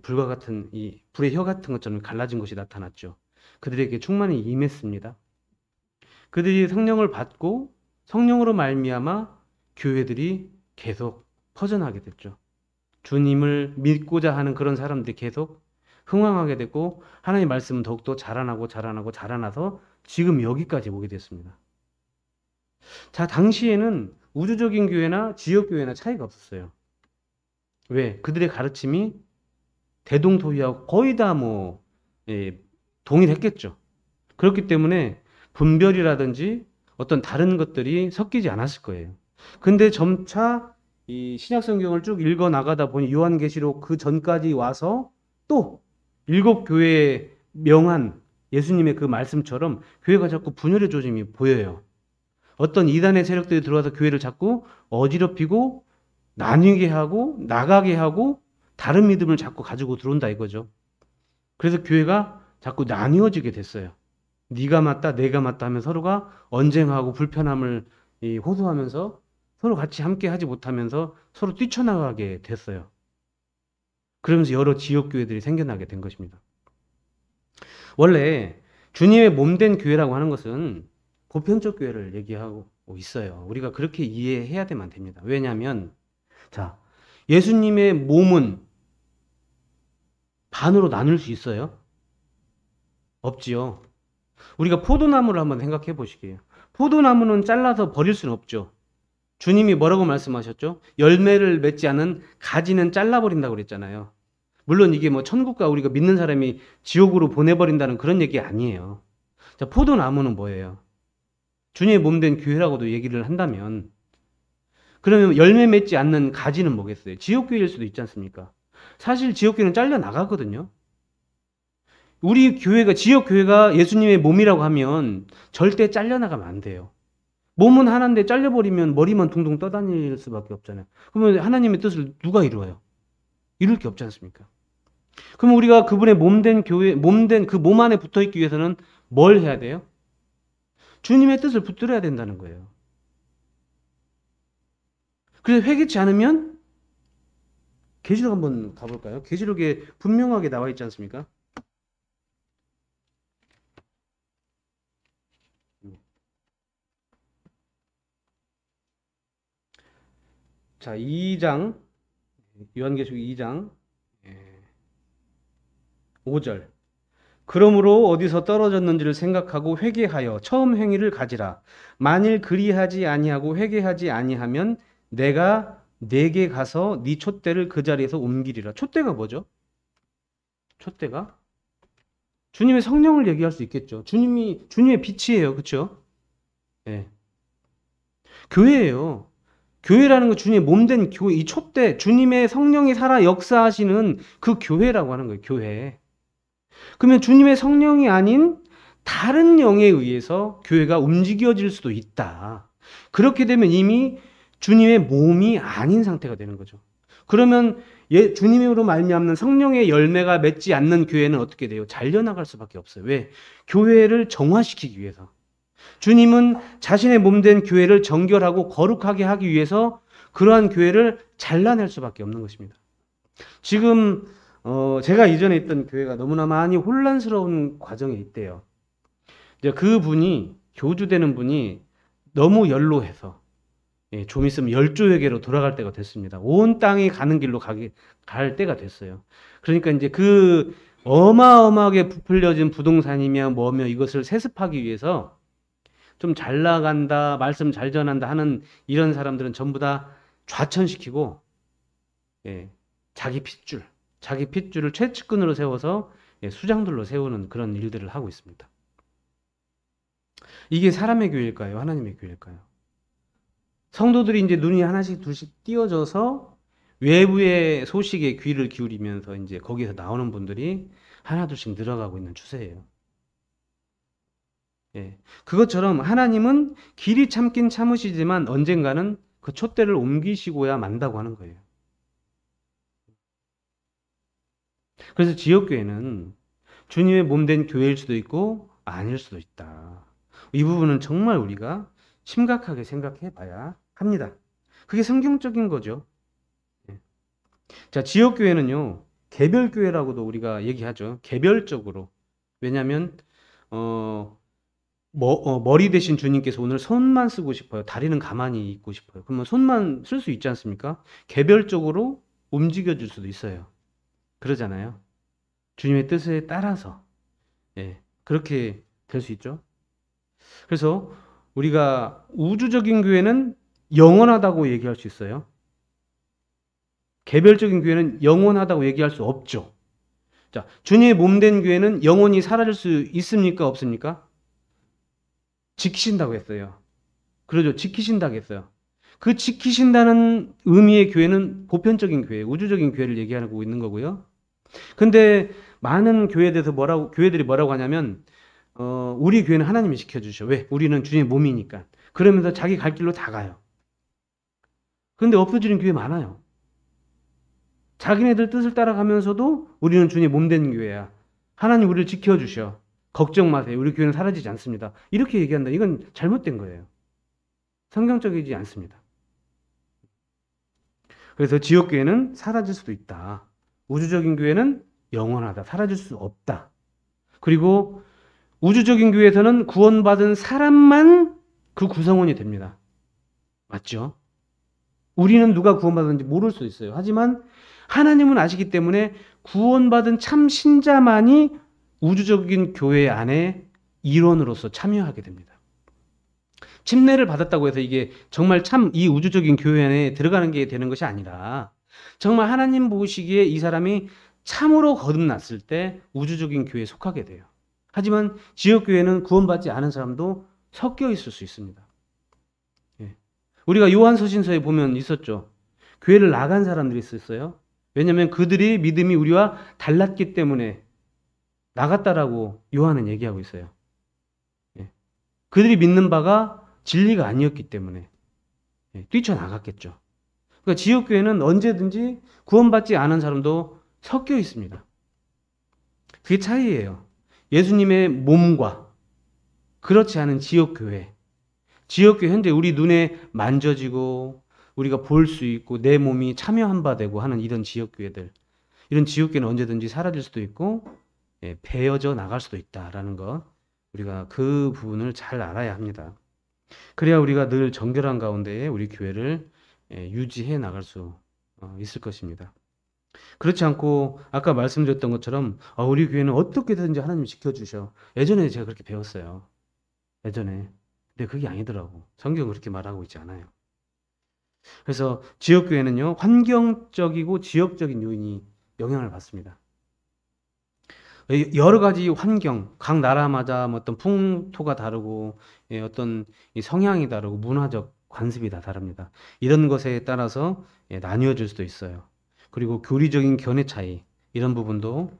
불과 같은 이 불의 혀 같은 것처럼 갈라진 것이 나타났죠. 그들에게 충만히 임했습니다. 그들이 성령을 받고 성령으로 말미암아 교회들이 계속 퍼져나가게 됐죠. 주님을 믿고자 하는 그런 사람들이 계속 흥왕하게 됐고 하나님의 말씀은 더욱더 자라나서 지금 여기까지 오게 됐습니다. 자, 당시에는 우주적인 교회나 지역교회나 차이가 없었어요. 왜? 그들의 가르침이 대동소이하고 거의 다 동일했겠죠. 그렇기 때문에 분별이라든지 어떤 다른 것들이 섞이지 않았을 거예요. 근데 점차 이 신약 성경을 쭉 읽어 나가다 보니 요한계시록 그 전까지 와서 또 일곱 교회에 명한 예수님의 그 말씀처럼 교회가 자꾸 분열의 조짐이 보여요. 어떤 이단의 세력들이 들어와서 교회를 자꾸 어지럽히고 나뉘게 하고 나가게 하고 다른 믿음을 자꾸 가지고 들어온다 이거죠. 그래서 교회가 자꾸 나뉘어지게 됐어요. 네가 맞다 내가 맞다 하면 서로가 언쟁하고 불편함을 호소하면서 서로 같이 함께 하지 못하면서 서로 뛰쳐나가게 됐어요. 그러면서 여러 지역교회들이 생겨나게 된 것입니다. 원래 주님의 몸된 교회라고 하는 것은 보편적 교회를 얘기하고 있어요. 우리가 그렇게 이해해야 되면 됩니다. 왜냐하면 자, 예수님의 몸은 반으로 나눌 수 있어요? 없지요. 우리가 포도나무를 한번 생각해 보시게요. 포도나무는 잘라서 버릴 수는 없죠. 주님이 뭐라고 말씀하셨죠? 열매를 맺지 않은 가지는 잘라버린다고 그랬잖아요. 물론 이게 천국과 우리가 믿는 사람이 지옥으로 보내버린다는 그런 얘기 아니에요. 자, 포도나무는 뭐예요? 주님의 몸된 교회라고도 얘기를 한다면 그러면 열매 맺지 않는 가지는 뭐겠어요? 지옥교회일 수도 있지 않습니까? 사실 지역교회는 잘려 나가거든요. 우리 교회가 지역교회가 예수님의 몸이라고 하면 절대 잘려나가면 안 돼요. 몸은 하나인데 잘려버리면 머리만 둥둥 떠다닐 수밖에 없잖아요. 그러면 하나님의 뜻을 누가 이루어요? 이룰 게 없지 않습니까? 그럼 우리가 그분의 몸된 교회, 몸된 그 몸 안에 붙어 있기 위해서는 뭘 해야 돼요? 주님의 뜻을 붙들어야 된다는 거예요. 그래서 회개치 않으면 계시록 한번 가볼까요? 계시록에 분명하게 나와 있지 않습니까? 자, 2장 요한계시록 2장 5절. 그러므로 어디서 떨어졌는지를 생각하고 회개하여 처음 행위를 가지라. 만일 그리하지 아니하고 회개하지 아니하면 내가 네게 가서 네 촛대를 그 자리에서 옮기리라. 촛대가 뭐죠? 촛대가 주님의 성령을 얘기할 수 있겠죠. 주님의 빛이에요. 그렇죠? 네. 교회예요. 교회라는 건 주님의 몸된 교회, 이 촛대, 주님의 성령이 살아 역사하시는 그 교회라고 하는 거예요. 교회. 그러면 주님의 성령이 아닌 다른 영에 의해서 교회가 움직여질 수도 있다. 그렇게 되면 이미 주님의 몸이 아닌 상태가 되는 거죠. 그러면 주님으로 말미암는 성령의 열매가 맺지 않는 교회는 어떻게 돼요? 잘려나갈 수밖에 없어요. 왜? 교회를 정화시키기 위해서. 주님은 자신의 몸된 교회를 정결하고 거룩하게 하기 위해서 그러한 교회를 잘라낼 수밖에 없는 것입니다. 지금 제가 이전에 있던 교회가 너무나 많이 혼란스러운 과정에 있대요. 이제 그분이 교주되는 분이 너무 연로해서 좀 있으면 열조에게로 돌아갈 때가 됐습니다. 온 땅이 가는 길로 갈 때가 됐어요. 그러니까 이제 그 어마어마하게 부풀려진 부동산이며 뭐며 이것을 세습하기 위해서 좀 잘 나간다, 말씀 잘 전한다 하는 이런 사람들은 전부 다 좌천시키고, 예, 자기 핏줄을 최측근으로 세워서 예, 수장들로 세우는 그런 일들을 하고 있습니다. 이게 사람의 교회일까요? 하나님의 교회일까요? 성도들이 이제 눈이 하나씩 둘씩 띄어져서 외부의 소식에 귀를 기울이면서 이제 거기서 나오는 분들이 하나 둘씩 늘어가고 있는 추세예요. 예. 그것처럼 하나님은 길이 참긴 참으시지만 언젠가는 그 촛대를 옮기시고야 만다고 하는 거예요. 그래서 지역교회는 주님의 몸된 교회일 수도 있고 아닐 수도 있다. 이 부분은 정말 우리가 심각하게 생각해 봐야 합니다. 그게 성경적인 거죠. 예. 자, 지역교회는요, 개별교회라고도 우리가 얘기하죠. 개별적으로. 왜냐하면, 머리 대신 주님께서 오늘 손만 쓰고 싶어요. 다리는 가만히 있고 싶어요. 그러면 손만 쓸 수 있지 않습니까? 개별적으로 움직여줄 수도 있어요. 그러잖아요. 주님의 뜻에 따라서. 예, 그렇게 될 수 있죠. 그래서 우리가 우주적인 교회는 영원하다고 얘기할 수 있어요. 개별적인 교회는 영원하다고 얘기할 수 없죠. 자, 주님의 몸된 교회는 영원히 사라질 수 있습니까? 없습니까? 지키신다고 했어요. 그러죠. 지키신다고 했어요. 그 지키신다는 의미의 교회는 보편적인 교회, 우주적인 교회를 얘기하고 있는 거고요. 근데 많은 교회들이 뭐라고 하냐면, 우리 교회는 하나님이 지켜주셔. 왜? 우리는 주님의 몸이니까. 그러면서 자기 갈 길로 다 가요. 근데 없어지는 교회 많아요. 자기네들 뜻을 따라가면서도 우리는 주님의 몸된 교회야. 하나님 우리를 지켜주셔. 걱정 마세요. 우리 교회는 사라지지 않습니다. 이렇게 얘기한다. 이건 잘못된 거예요. 성경적이지 않습니다. 그래서 지역교회는 사라질 수도 있다. 우주적인 교회는 영원하다. 사라질 수 없다. 그리고 우주적인 교회에서는 구원받은 사람만 그 구성원이 됩니다. 맞죠? 우리는 누가 구원받았는지 모를 수 있어요. 하지만 하나님은 아시기 때문에 구원받은 참 신자만이 우주적인 교회 안에 일원으로서 참여하게 됩니다. 침례를 받았다고 해서 이게 정말 참 이 우주적인 교회 안에 들어가는 게 되는 것이 아니라 정말 하나님 보시기에 이 사람이 참으로 거듭났을 때 우주적인 교회에 속하게 돼요. 하지만 지역교회는 구원받지 않은 사람도 섞여 있을 수 있습니다. 예. 우리가 요한서신서에 보면 있었죠. 교회를 나간 사람들이 있었어요. 왜냐하면 그들의 믿음이 우리와 달랐기 때문에 나갔다라고 요한은 얘기하고 있어요. 예. 그들이 믿는 바가 진리가 아니었기 때문에 뛰쳐나갔겠죠. 그러니까 지역교회는 언제든지 구원받지 않은 사람도 섞여 있습니다. 그게 차이예요. 예수님의 몸과 그렇지 않은 지역교회. 지역교회 현재 우리 눈에 만져지고 우리가 볼 수 있고 내 몸이 참여한 바 되고 하는 이런 지역교회들. 이런 지역교회는 언제든지 사라질 수도 있고 베어져 나갈 수도 있다라는 것. 우리가 그 부분을 잘 알아야 합니다. 그래야 우리가 늘 정결한 가운데 우리 교회를 유지해 나갈 수 있을 것입니다. 그렇지 않고 아까 말씀드렸던 것처럼 우리 교회는 어떻게든지 하나님이 지켜주셔. 예전에 제가 그렇게 배웠어요. 예전에. 근데 그게 아니더라고. 성경은 그렇게 말하고 있지 않아요. 그래서 지역교회는요, 환경적이고 지역적인 요인이 영향을 받습니다. 여러 가지 환경, 각 나라마다 어떤 풍토가 다르고 어떤 성향이 다르고 문화적 관습이 다 다릅니다. 이런 것에 따라서 나뉘어질 수도 있어요. 그리고 교리적인 견해 차이 이런 부분도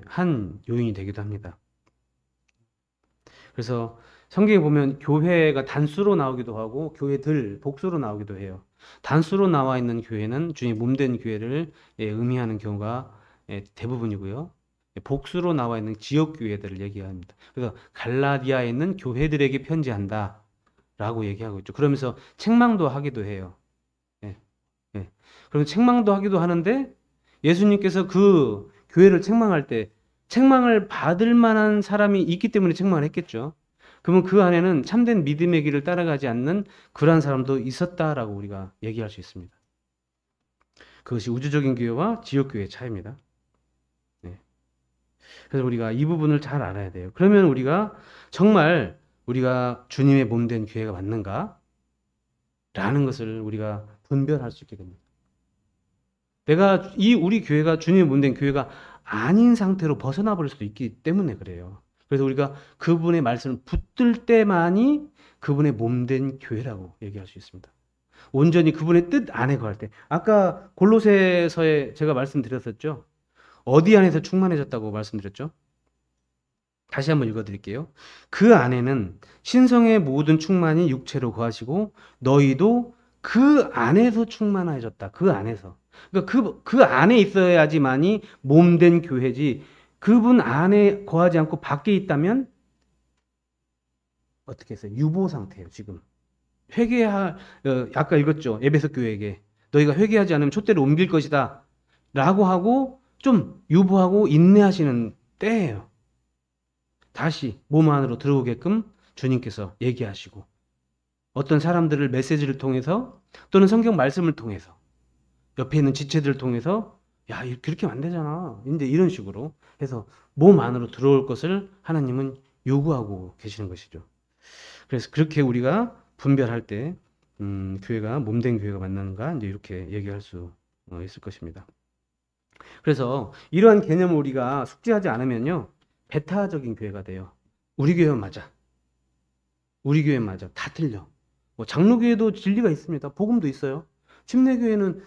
한 요인이 되기도 합니다. 그래서 성경에 보면 교회가 단수로 나오기도 하고 교회들 복수로 나오기도 해요. 단수로 나와 있는 교회는 주님 몸된 교회를 의미하는 경우가 대부분이고요. 복수로 나와 있는 지역 교회들을 얘기합니다. 그래서 갈라디아에 있는 교회들에게 편지한다 라고 얘기하고 있죠. 그러면서 책망도 하기도 해요. 예, 예. 그럼 책망도 하기도 하는데 예수님께서 그 교회를 책망할 때 책망을 받을 만한 사람이 있기 때문에 책망을 했겠죠. 그러면 그 안에는 참된 믿음의 길을 따라가지 않는 그러한 사람도 있었다라고 우리가 얘기할 수 있습니다. 그것이 우주적인 교회와 지역 교회의 차이입니다. 네. 그래서 우리가 이 부분을 잘 알아야 돼요. 그러면 우리가 정말 우리가 주님의 몸 된 교회가 맞는가? 라는 것을 우리가 분별할 수 있게 됩니다. 내가 우리 교회가 주님의 몸 된 교회가 아닌 상태로 벗어나 버릴 수도 있기 때문에 그래요. 그래서 우리가 그분의 말씀을 붙들 때만이 그분의 몸 된 교회라고 얘기할 수 있습니다. 온전히 그분의 뜻 안에 거할 때. 아까 골로새서에 제가 말씀드렸었죠. 어디 안에서 충만해졌다고 말씀드렸죠? 다시 한번 읽어드릴게요. 그 안에는 신성의 모든 충만이 육체로 거하시고 너희도 그 안에서 충만해졌다. 그 안에서. 그러니까 그 안에 있어야지만이 몸된 교회지. 그분 안에 거하지 않고 밖에 있다면 어떻게 했어요? 유보 상태예요, 지금. 아까 읽었죠. 에베소 교회에게. 너희가 회개하지 않으면 촛대를 옮길 것이다. 라고 하고 좀 유보하고 인내하시는 때예요. 다시 몸 안으로 들어오게끔 주님께서 얘기하시고 어떤 사람들을 메시지를 통해서 또는 성경 말씀을 통해서 옆에 있는 지체들을 통해서 야, 그렇게 하면 안 되잖아. 이제 이런 식으로 해서 몸 안으로 들어올 것을 하나님은 요구하고 계시는 것이죠. 그래서 그렇게 우리가 분별할 때 교회가 몸된 교회가 맞는가 이제 이렇게 얘기할 수 있을 것입니다. 그래서 이러한 개념을 우리가 숙지하지 않으면요. 배타적인 교회가 돼요. 우리 교회는 맞아. 우리 교회는 맞아. 다 틀려. 뭐 장로교회도 진리가 있습니다. 복음도 있어요. 침례교회는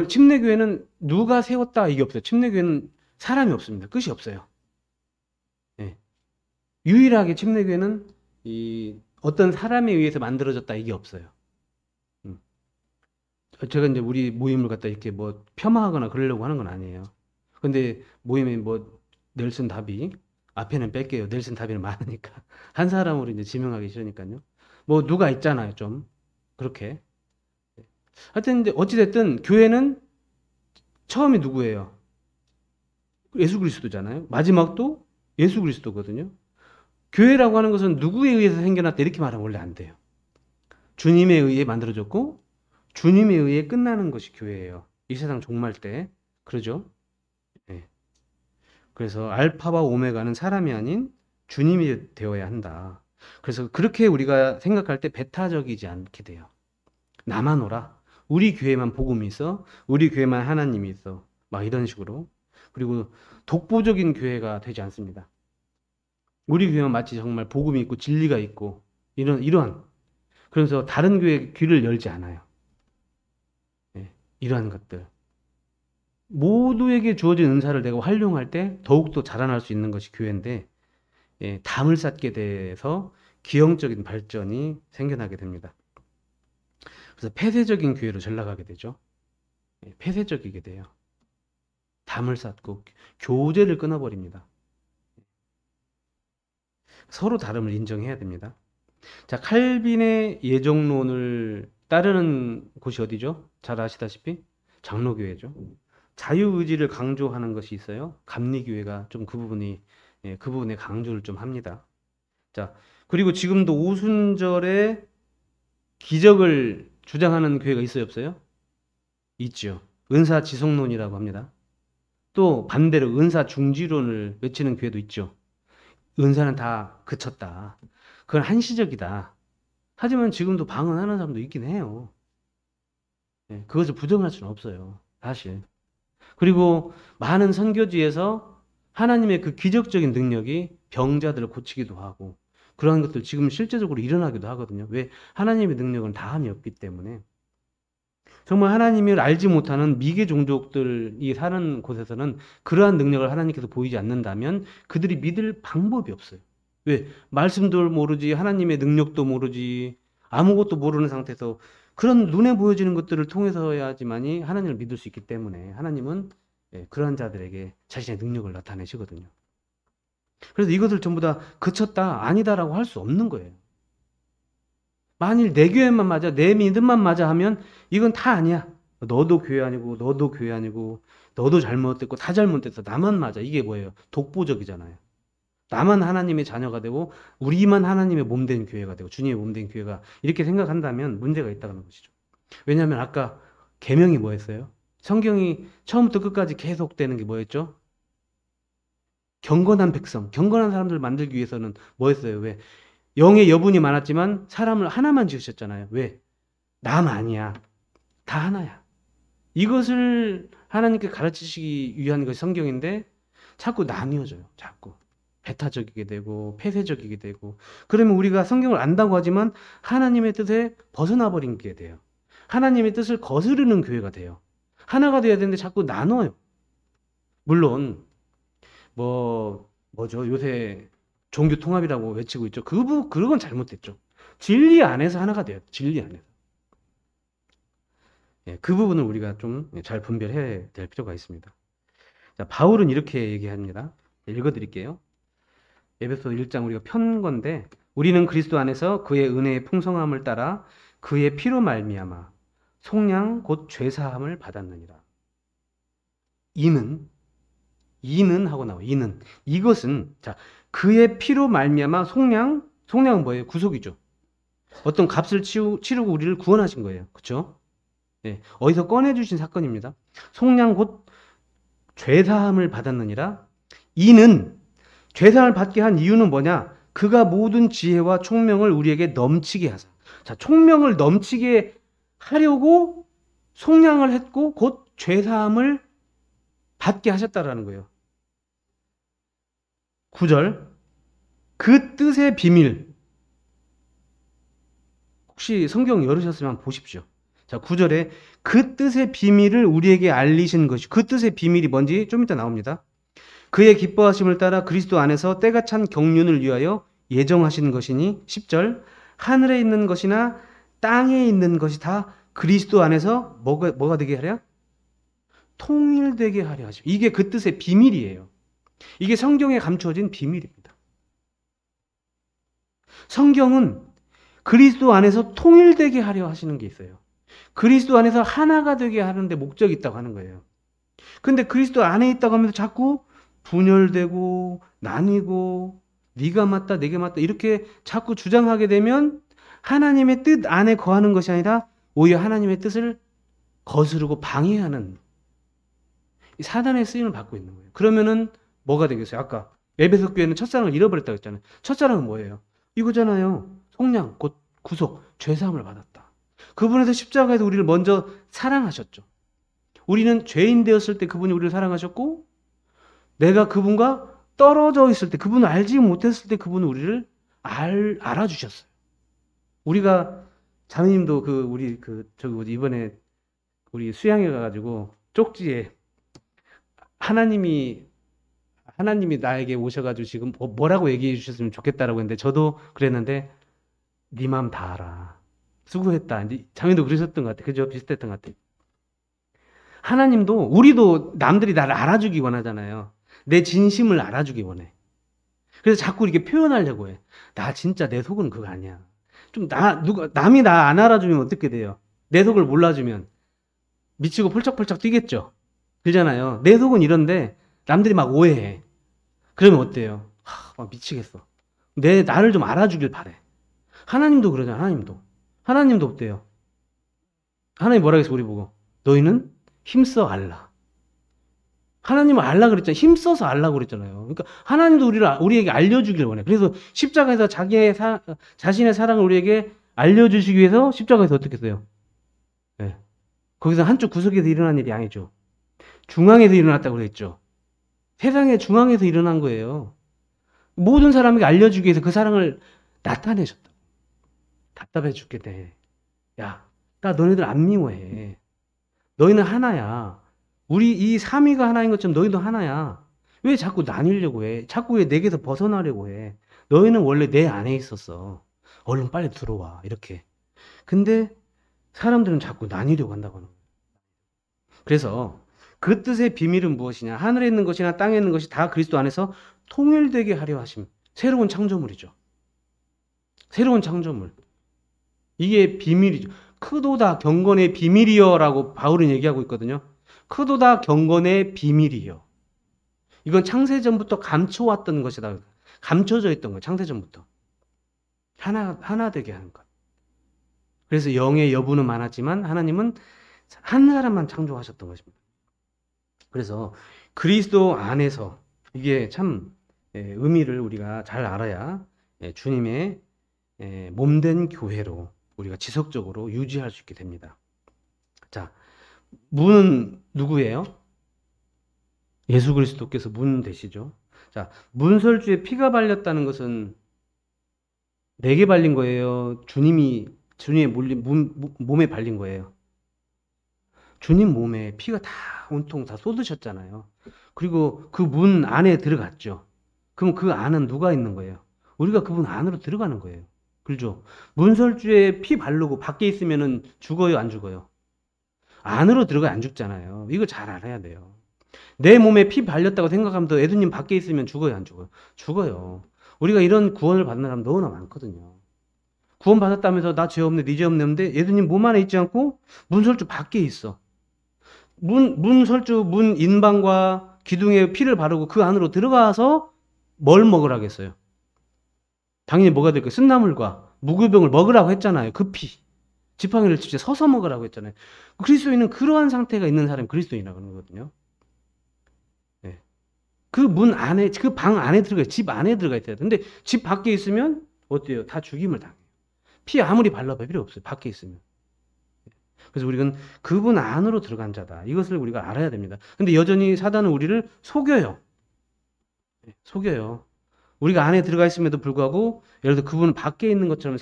침례교회는 누가 세웠다 이게 없어요. 침례교회는 사람이 없습니다. 끝이 없어요. 예. 유일하게 침례교회는 어떤 사람에 의해서 만들어졌다 이게 없어요. 제가 이제 우리 모임을 갖다 이렇게 뭐 폄하하거나 그러려고 하는 건 아니에요. 근데 모임에 뭐 넬슨 다비 앞에는 뺄게요. 넬슨 다비는 많으니까 한 사람으로 이제 지명하기 싫으니까요. 뭐 누가 있잖아요, 좀 그렇게. 하여튼 이제 어찌 됐든 교회는 처음이 누구예요? 예수 그리스도잖아요. 마지막도 예수 그리스도거든요. 교회라고 하는 것은 누구에 의해서 생겨났다 이렇게 말하면 원래 안 돼요. 주님에 의해 만들어졌고 주님에 의해 끝나는 것이 교회예요. 이 세상 종말 때. 그러죠? 네. 그래서 알파와 오메가는 사람이 아닌 주님이 되어야 한다. 그래서 그렇게 우리가 생각할 때 배타적이지 않게 돼요. 나만 오라. 우리 교회만 복음이 있어. 우리 교회만 하나님이 있어. 막 이런 식으로. 그리고 독보적인 교회가 되지 않습니다. 우리 교회만 마치 정말 복음이 있고 진리가 있고 이러한 그래서 다른 교회 귀를 열지 않아요. 네, 이러한 것들. 모두에게 주어진 은사를 내가 활용할 때 더욱더 자라날 수 있는 것이 교회인데 담을 쌓게 돼서 기형적인 발전이 생겨나게 됩니다. 그래서 폐쇄적인 교회로 전락하게 되죠. 폐쇄적이게 돼요. 담을 쌓고 교제를 끊어버립니다. 서로 다름을 인정해야 됩니다. 자, 칼빈의 예정론을 따르는 곳이 어디죠? 잘 아시다시피 장로교회죠. 자유의지를 강조하는 것이 있어요. 감리교회가 좀 그 부분에 강조를 좀 합니다. 자, 그리고 지금도 오순절에 기적을 주장하는 교회가 있어요, 없어요? 있죠. 은사 지속론이라고 합니다. 또 반대로 은사 중지론을 외치는 교회도 있죠. 은사는 다 그쳤다. 그건 한시적이다. 하지만 지금도 방언하는 사람도 있긴 해요. 그것을 부정할 수는 없어요. 사실. 그리고 많은 선교지에서 하나님의 그 기적적인 능력이 병자들을 고치기도 하고 그러한 것들 지금 실제적으로 일어나기도 하거든요. 왜? 하나님의 능력은 다함이 없기 때문에. 정말 하나님을 알지 못하는 미개 종족들이 사는 곳에서는 그러한 능력을 하나님께서 보이지 않는다면 그들이 믿을 방법이 없어요. 왜? 말씀도 모르지, 하나님의 능력도 모르지, 아무것도 모르는 상태에서 그런 눈에 보여지는 것들을 통해서야지만이 하나님을 믿을 수 있기 때문에 하나님은 그러한 자들에게 자신의 능력을 나타내시거든요. 그래서 이것을 전부 다 그쳤다, 아니다라고 할 수 없는 거예요. 만일 내 교회만 맞아, 내 믿음만 맞아 하면 이건 다 아니야. 너도 교회 아니고, 너도 교회 아니고, 너도 잘못됐고, 다 잘못됐어. 나만 맞아. 이게 뭐예요? 독보적이잖아요. 나만 하나님의 자녀가 되고, 우리만 하나님의 몸된 교회가 되고, 주님의 몸된 교회가 이렇게 생각한다면 문제가 있다는 것이죠. 왜냐하면 아까 계명이 뭐였어요? 성경이 처음부터 끝까지 계속되는 게 뭐였죠? 경건한 백성, 경건한 사람들 만들기 위해서는 뭐 했어요? 왜? 영의 여분이 많았지만 사람을 하나만 지으셨잖아요. 왜? 남 아니야. 다 하나야. 이것을 하나님께 가르치시기 위한 것이 성경인데 자꾸 나뉘어져요. 자꾸. 배타적이게 되고 폐쇄적이게 되고 그러면 우리가 성경을 안다고 하지만 하나님의 뜻에 벗어나 버린 게 돼요. 하나님의 뜻을 거스르는 교회가 돼요. 하나가 돼야 되는데 자꾸 나눠요. 물론 뭐죠? 요새 종교 통합이라고 외치고 있죠. 그건 잘못됐죠. 진리 안에서 하나가 돼요. 진리 안에서. 예, 그 부분을 우리가 좀 잘 분별해야 될 필요가 있습니다. 자, 바울은 이렇게 얘기합니다. 읽어드릴게요. 에베소 1장 우리가 편 건데 우리는 그리스도 안에서 그의 은혜의 풍성함을 따라 그의 피로 말미암아 속량 곧 죄사함을 받았느니라. 이는 하고 나와요. 이것은 자 그의 피로 말미암아 속량은 뭐예요? 구속이죠. 어떤 값을 치르고 우리를 구원하신 거예요. 그렇죠? 네, 어디서 꺼내주신 사건입니다. 속량 곧 죄사함을 받았느니라. 이는 죄사함을 받게 한 이유는 뭐냐? 그가 모든 지혜와 총명을 우리에게 넘치게 하사. 자, 총명을 넘치게 하려고 속량을 했고 곧 죄사함을 받게 하셨다라는 거예요. 9절. 그 뜻의 비밀. 혹시 성경 열으셨으면 한번 보십시오. 자, 9절에 그 뜻의 비밀을 우리에게 알리신 것이 그 뜻의 비밀이 뭔지 좀 이따 나옵니다. 그의 기뻐하심을 따라 그리스도 안에서 때가 찬 경륜을 위하여 예정하신 것이니 10절 하늘에 있는 것이나 땅에 있는 것이 다 그리스도 안에서 뭐가 되게 하랴? 통일되게 하려 하시오. 이게 그 뜻의 비밀이에요. 이게 성경에 감추어진 비밀입니다. 성경은 그리스도 안에서 통일되게 하려 하시는 게 있어요. 그리스도 안에서 하나가 되게 하는데 목적이 있다고 하는 거예요. 근데 그리스도 안에 있다고 하면서 자꾸 분열되고 나뉘고 네가 맞다 내가 맞다 이렇게 자꾸 주장하게 되면 하나님의 뜻 안에 거하는 것이 아니라 오히려 하나님의 뜻을 거스르고 방해하는 사단의 쓰임을 받고 있는 거예요. 그러면은 뭐가 되겠어요? 아까 에베소 교회는 첫사랑을 잃어버렸다고 했잖아요. 첫사랑은 뭐예요? 이거잖아요. 속량 곧 구속 죄사함을 받았다. 그분에서 십자가에서 우리를 먼저 사랑하셨죠. 우리는 죄인 되었을 때 그분이 우리를 사랑하셨고 내가 그분과 떨어져 있을 때 그분을 알지 못했을 때 그분은 우리를 알아주셨어요. 우리가 자매님도 이번에 우리 수양회 가가지고 쪽지에 하나님이 나에게 오셔가지고 지금 뭐라고 얘기해 주셨으면 좋겠다라고 했는데 저도 그랬는데 네 마음 다 알아. 수고했다. 자매도 그러셨던 것 같아. 그죠? 비슷했던 것 같아. 하나님도 우리도 남들이 나를 알아주기 원하잖아요. 내 진심을 알아주기 원해. 그래서 자꾸 이렇게 표현하려고 해. 나 진짜 내 속은 그거 아니야. 남이 나 안 알아주면 어떻게 돼요? 내 속을 몰라주면 미치고 펄쩍펄쩍 뛰겠죠? 그러잖아요. 내 속은 이런데 남들이 막 오해해. 그러면 어때요? 막 미치겠어. 나를 좀 알아주길 바래. 하나님도 그러잖아요. 하나님도 어때요? 하나님 뭐라 그랬어 우리 보고? 너희는 힘써 알라. 하나님은 알라 그랬잖아요. 힘써서 알라 그랬잖아요. 그러니까 하나님도 우리에게 알려주길 원해. 그래서 십자가에서 자신의 사랑을 우리에게 알려주시기 위해서 십자가에서 어떻게 했어요? 네. 거기서 한쪽 구석에서 일어난 일이 아니죠. 중앙에서 일어났다고 그랬죠. 세상의 중앙에서 일어난 거예요. 모든 사람에게 알려주기 위해서 그 사랑을 나타내셨다. 답답해 죽겠네. 야, 나 너네들 안 미워해. 너희는 하나야. 우리 이 삼위가 하나인 것처럼 너희도 하나야. 왜 자꾸 나뉘려고 해? 자꾸 왜 내게서 벗어나려고 해? 너희는 원래 내 안에 있었어. 얼른 빨리 들어와. 이렇게. 근데 사람들은 자꾸 나뉘려고 한다고 하는 거예요. 그래서 그 뜻의 비밀은 무엇이냐? 하늘에 있는 것이나 땅에 있는 것이 다 그리스도 안에서 통일되게 하려 하심. 새로운 창조물이죠. 새로운 창조물. 이게 비밀이죠. 크도다 경건의 비밀이여라고 바울은 얘기하고 있거든요. 크도다 경건의 비밀이요. 이건 창세전부터 감춰왔던 것이다. 감춰져 있던 거예요. 창세전부터. 하나 되게 하는 것. 그래서 영의 여부는 많았지만 하나님은 한 사람만 창조하셨던 것입니다. 그래서 그리스도 안에서 이게 참 의미를 우리가 잘 알아야 주님의 몸된 교회로 우리가 지속적으로 유지할 수 있게 됩니다. 자, 문은 누구예요? 예수 그리스도께서 문 되시죠. 자, 문설주에 피가 발렸다는 것은 내게 발린 거예요? 주님의 몸에 발린 거예요? 주님 몸에 피가 다 온통 다 쏟으셨잖아요. 그리고 그 문 안에 들어갔죠. 그럼 그 안은 누가 있는 거예요? 우리가 그 문 안으로 들어가는 거예요. 그렇죠? 문설주에 피 바르고 밖에 있으면은 죽어요, 안 죽어요? 안으로 들어가 안 죽잖아요. 이거 잘 알아야 돼요. 내 몸에 피 발렸다고 생각하면 또 애도님 밖에 있으면 죽어요, 안 죽어요? 죽어요. 우리가 이런 구원을 받는 사람 너무나 많거든요. 구원 받았다면서 나 죄 없네, 네 죄 없는데 애도님 몸 안에 있지 않고 문설주 밖에 있어. 문설주 문 인방과 기둥에 피를 바르고 그 안으로 들어가서 뭘 먹으라겠어요? 당연히 뭐가 될까요? 쓴나물과 무교병을 먹으라고 했잖아요. 그 피. 지팡이를 진짜 서서 먹으라고 했잖아요. 그리스도인은 그러한 상태가 있는 사람이 그리스도인이라고 하는 거거든요. 네. 그 문 안에, 그 방 안에 들어가요. 집 안에 들어가 있어야 돼. 근데 집 밖에 있으면 어때요? 다 죽임을 당해요. 피 아무리 발라봐 필요 없어요. 밖에 있으면. 그래서 우리는 그분 안으로 들어간 자다. 이것을 우리가 알아야 됩니다. 근데 여전히 사단은 우리를 속여요. 속여요. 우리가 안에 들어가 있음에도 불구하고 예를 들어 그분은 밖에 있는 것처럼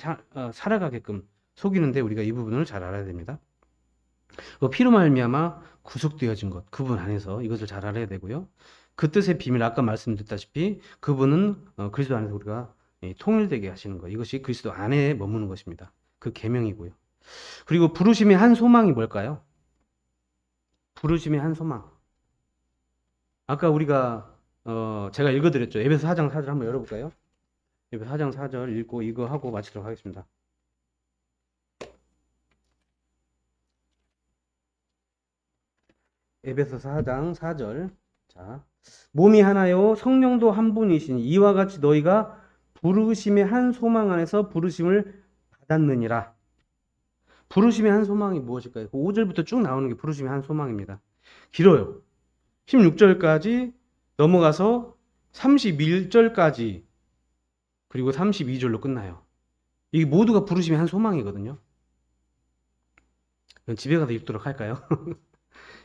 살아가게끔 속이는데 우리가 이 부분을 잘 알아야 됩니다. 피로 말미암아 구속되어진 것, 그분 안에서 이것을 잘 알아야 되고요. 그 뜻의 비밀, 아까 말씀드렸다시피 그분은 그리스도 안에서 우리가 통일되게 하시는 것, 이것이 그리스도 안에 머무는 것입니다. 그 계명이고요. 그리고 부르심의 한 소망이 뭘까요? 부르심의 한 소망. 아까 우리가 제가 읽어드렸죠. 에베소 4장 4절 한번 열어볼까요? 에베소 4장 4절 읽고 이거 하고 마치도록 하겠습니다. 에베소 4장 4절. 자, 몸이 하나요 성령도 한 분이시니 이와 같이 너희가 부르심의 한 소망 안에서 부르심을 받았느니라. 부르심의 한 소망이 무엇일까요? 5절부터 쭉 나오는 게 부르심의 한 소망입니다. 길어요. 16절까지 넘어가서 31절까지 그리고 32절로 끝나요. 이게 모두가 부르심의 한 소망이거든요. 집에 가서 읽도록 할까요?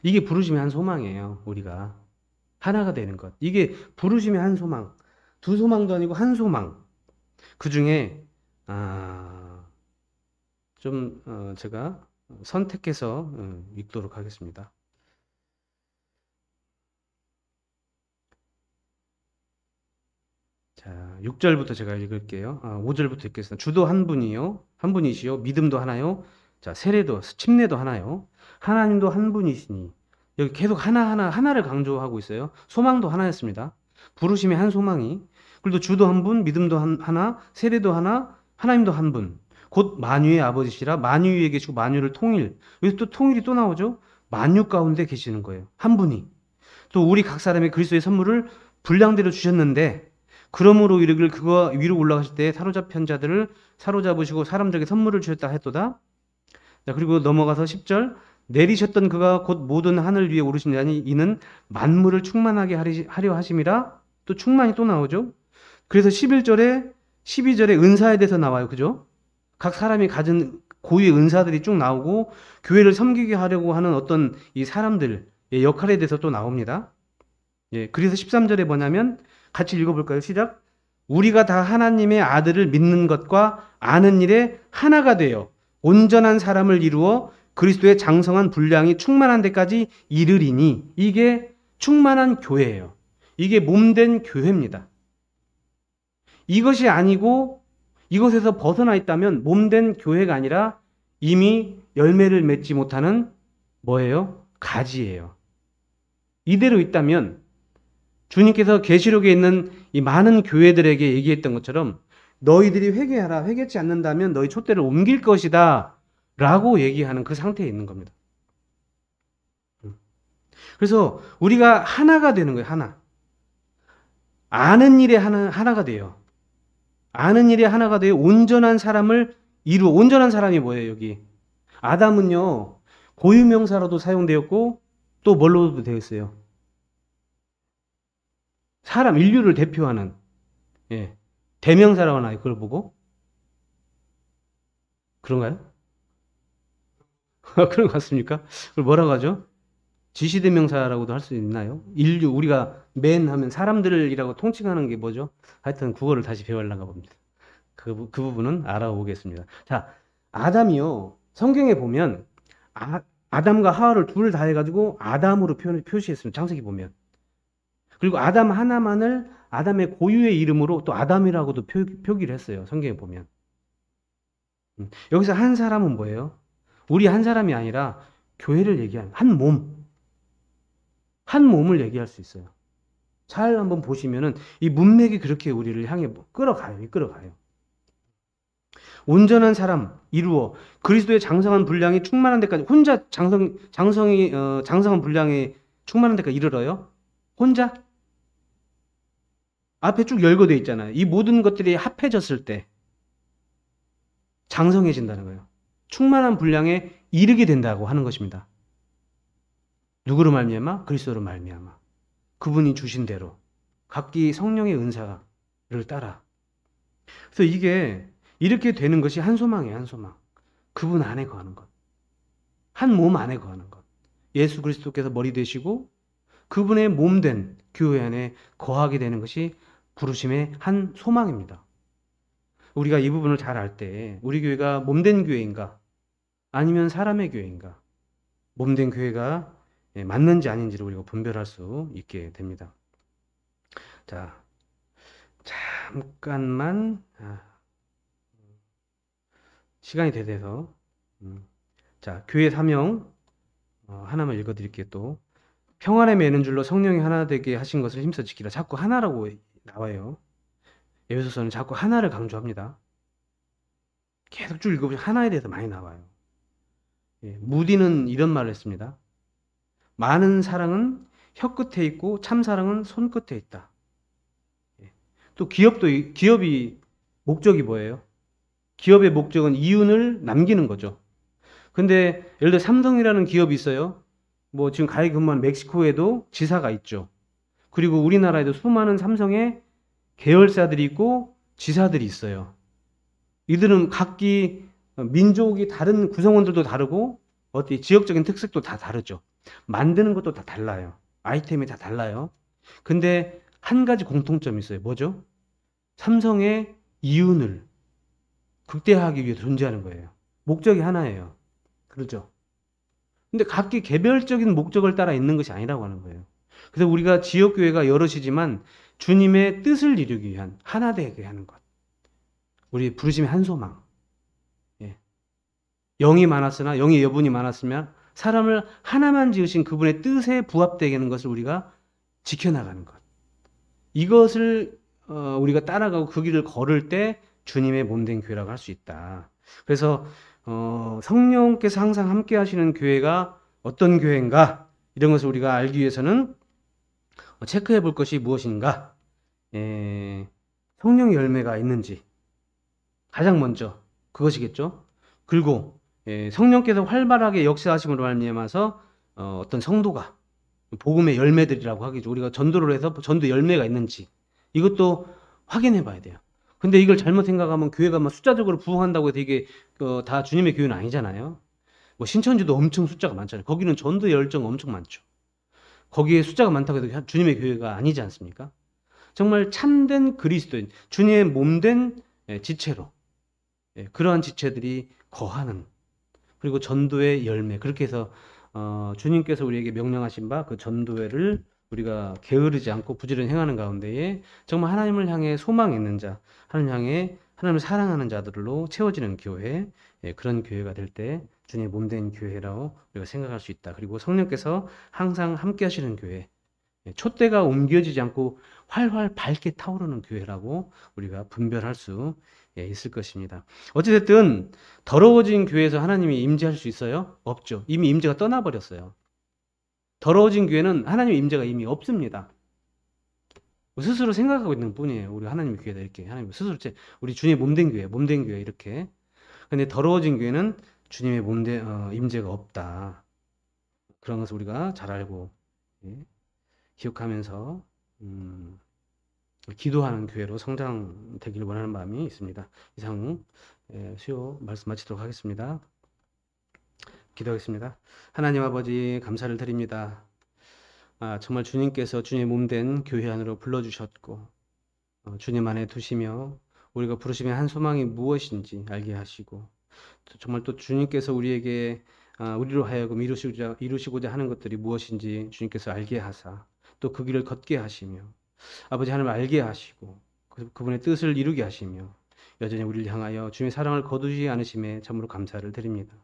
이게 부르심의 한 소망이에요. 우리가 하나가 되는 것. 이게 부르심의 한 소망. 두 소망도 아니고 한 소망. 그 중에 제가 선택해서 읽도록 하겠습니다. 자, 6절부터 제가 읽을게요. 5절부터 읽겠습니다. 주도 한 분이요. 한 분이시요. 믿음도 하나요. 자, 세례도, 침례도 하나요. 하나님도 한 분이시니. 여기 계속 하나를 강조하고 있어요. 소망도 하나였습니다. 부르심의 한 소망이. 그리고 주도 한 분, 믿음도 하나, 세례도 하나, 하나님도 한 분. 곧 만유의 아버지시라 만유 위에 계시고 만유를 통일. 여기서 또 통일이 또 나오죠. 만유 가운데 계시는 거예요. 한 분이. 또 우리 각 사람의 그리스도의 선물을 분량대로 주셨는데 그러므로 이르기를 그가 위로 올라가실 때 사로잡힌 자들을 사로잡으시고 사람들에게 선물을 주셨다 했도다. 자, 그리고 넘어가서 10절 내리셨던 그가 곧 모든 하늘 위에 오르시니 이는 만물을 충만하게 하려 하심이라. 또 충만이 또 나오죠. 그래서 11절에 12절에 은사에 대해서 나와요. 그죠? 각 사람이 가진 고유의 은사들이 쭉 나오고 교회를 섬기게 하려고 하는 어떤 이 사람들의 역할에 대해서 또 나옵니다. 예, 그래서 13절에 뭐냐면 같이 읽어볼까요? 시작. 우리가 다 하나님의 아들을 믿는 것과 아는 일에 하나가 되어 온전한 사람을 이루어 그리스도의 장성한 분량이 충만한 데까지 이르리니. 이게 충만한 교회예요. 이게 몸된 교회입니다. 이것이 아니고 이것에서 벗어나 있다면 몸된 교회가 아니라 이미 열매를 맺지 못하는 뭐예요? 가지예요. 이대로 있다면 주님께서 계시록에 있는 이 많은 교회들에게 얘기했던 것처럼 너희들이 회개하라. 회개치 않는다면 너희 촛대를 옮길 것이다 라고 얘기하는 그 상태에 있는 겁니다. 그래서 우리가 하나가 되는 거예요. 하나. 아는 일에 하나가 돼요. 아는 일에 하나가 되어 온전한 사람을 이루어. 온전한 사람이 뭐예요? 여기 아담은요 고유명사로도 사용되었고 또 뭘로도 되어 있어요? 사람, 인류를 대표하는 예. 대명사라고 하나요? 그걸 보고? 그런가요? 그런 것 같습니까? 그걸 뭐라고 하죠? 지시대명사라고도 할 수 있나요? 인류, 우리가 맨 하면 사람들이라고 통칭하는 게 뭐죠? 하여튼 국어를 다시 배우려가 봅니다. 그 부분은 알아보겠습니다. 자, 아담이요. 성경에 보면, 아담과 하와를 둘 다 해가지고 아담으로 표시했습니다. 창세기 보면. 그리고 아담 하나만을 아담의 고유의 이름으로 또 아담이라고도 표기를 했어요. 성경에 보면. 여기서 한 사람은 뭐예요? 우리 한 사람이 아니라 교회를 얘기하는 한 몸, 한 몸을 얘기할 수 있어요. 잘 한번 보시면은 이 문맥이 그렇게 우리를 향해 끌어가요. 이끌어가요. 온전한 사람 이루어 그리스도의 장성한 분량이 충만한 데까지 혼자 장성한 분량이 충만한 데까지 이르러요. 혼자 앞에 쭉 열거돼 있잖아요. 이 모든 것들이 합해졌을 때 장성해진다는 거예요. 충만한 분량에 이르게 된다고 하는 것입니다. 누구로 말미암아? 그리스도로 말미암아. 그분이 주신 대로 각기 성령의 은사를 따라. 그래서 이게 이렇게 되는 것이 한 소망이에요. 한 소망. 그분 안에 거하는 것. 한 몸 안에 거하는 것. 예수 그리스도께서 머리 되시고 그분의 몸 된 교회 안에 거하게 되는 것이 부르심의 한 소망입니다. 우리가 이 부분을 잘 알 때 우리 교회가 몸된 교회인가 아니면 사람의 교회인가 몸된 교회가 맞는지 아닌지를 우리가 분별할 수 있게 됩니다. 자, 잠깐만 시간이 돼서 자, 교회 사명 하나만 읽어드릴게요. 또 평안에 매는 줄로 성령이 하나 되게 하신 것을 힘써 지키라. 자꾸 하나라고 나와요. 에베소서는 자꾸 하나를 강조합니다. 계속 쭉 읽어보면 하나에 대해서 많이 나와요. 무디는 이런 말을 했습니다. 많은 사랑은 혀끝에 있고 참 사랑은 손끝에 있다. 또 기업이 목적이 뭐예요? 기업의 목적은 이윤을 남기는 거죠. 근데 예를 들어 삼성이라는 기업이 있어요. 뭐 지금 가히 근무한 멕시코에도 지사가 있죠. 그리고 우리나라에도 수많은 삼성의 계열사들이 있고 지사들이 있어요. 이들은 각기 민족이 다른 구성원들도 다르고 어디 지역적인 특색도 다 다르죠. 만드는 것도 다 달라요. 아이템이 다 달라요. 근데 한 가지 공통점이 있어요. 뭐죠? 삼성의 이윤을 극대화하기 위해 존재하는 거예요. 목적이 하나예요. 그렇죠? 근데 각기 개별적인 목적을 따라 있는 것이 아니라고 하는 거예요. 그래서 우리가 지역교회가 여럿이지만 주님의 뜻을 이루기 위한 하나 되게 하는 것. 우리 부르심의 한 소망. 예. 영이 많았으나 영의 여분이 많았으면 사람을 하나만 지으신 그분의 뜻에 부합되게 하는 것을 우리가 지켜나가는 것. 이것을 우리가 따라가고 그 길을 걸을 때 주님의 몸된 교회라고 할 수 있다. 그래서 성령께서 항상 함께 하시는 교회가 어떤 교회인가 이런 것을 우리가 알기 위해서는 체크해 볼 것이 무엇인가. 성령 열매가 있는지 가장 먼저 그것이겠죠. 그리고 성령께서 활발하게 역사하심으로 말미암아서 어떤 성도가 복음의 열매들이라고 하겠죠. 우리가 전도를 해서 전도 열매가 있는지 이것도 확인해 봐야 돼요. 근데 이걸 잘못 생각하면 교회가 막 숫자적으로 부흥한다고 해서 이게 다 주님의 교회는 아니잖아요. 뭐 신천지도 엄청 숫자가 많잖아요. 거기는 전도 열정 엄청 많죠. 거기에 숫자가 많다고 해도 주님의 교회가 아니지 않습니까? 정말 참된 그리스도인, 주님의 몸된 지체로 그러한 지체들이 거하는 그리고 전도의 열매 그렇게 해서 주님께서 우리에게 명령하신 바 그 전도회를 우리가 게으르지 않고 부지런히 행하는 가운데에 정말 하나님을 향해 소망 있는 자, 하나님을 사랑하는 자들로 채워지는 교회, 그런 교회가 될 때 주님의 몸된 교회라고 우리가 생각할 수 있다. 그리고 성령께서 항상 함께 하시는 교회, 촛대가 옮겨지지 않고 활활 밝게 타오르는 교회라고 우리가 분별할 수 있을 것입니다. 어찌됐든 더러워진 교회에서 하나님이 임재할 수 있어요? 없죠. 이미 임재가 떠나버렸어요. 더러워진 교회는 하나님의 임재가 이미 없습니다. 스스로 생각하고 있는 뿐이에요. 우리 하나님의 교회다 이렇게 하나님 스스로 우리 주님의 몸된 교회 이렇게. 근데 더러워진 교회는 주님의 몸된 임재가 없다. 그런 것을 우리가 잘 알고 기억하면서 기도하는 교회로 성장되기를 원하는 마음이 있습니다. 이상 수요 말씀 마치도록 하겠습니다. 기도하겠습니다. 하나님 아버지 감사를 드립니다. 정말 주님께서 주님의 몸된 교회 안으로 불러주셨고 주님 안에 두시며 우리가 부르심의 한 소망이 무엇인지 알게 하시고 정말 또 주님께서 우리에게 우리로 하여금 이루시고자 하는 것들이 무엇인지 주님께서 알게 하사 또 그 길을 걷게 하시며 아버지 하나님을 알게 하시고 그분의 뜻을 이루게 하시며 여전히 우리를 향하여 주님의 사랑을 거두지 않으심에 참으로 감사를 드립니다.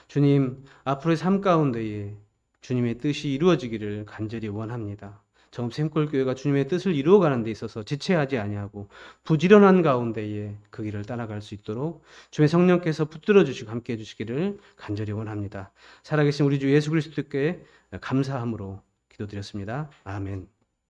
주님, 앞으로의 삶 가운데에 주님의 뜻이 이루어지기를 간절히 원합니다. 정읍 샘골교회가 주님의 뜻을 이루어가는 데 있어서 지체하지 아니하고 부지런한 가운데에 그 길을 따라갈 수 있도록 주의 성령께서 붙들어 주시고 함께해 주시기를 간절히 원합니다. 살아계신 우리 주 예수 그리스도께 감사함으로 기도드렸습니다. 아멘.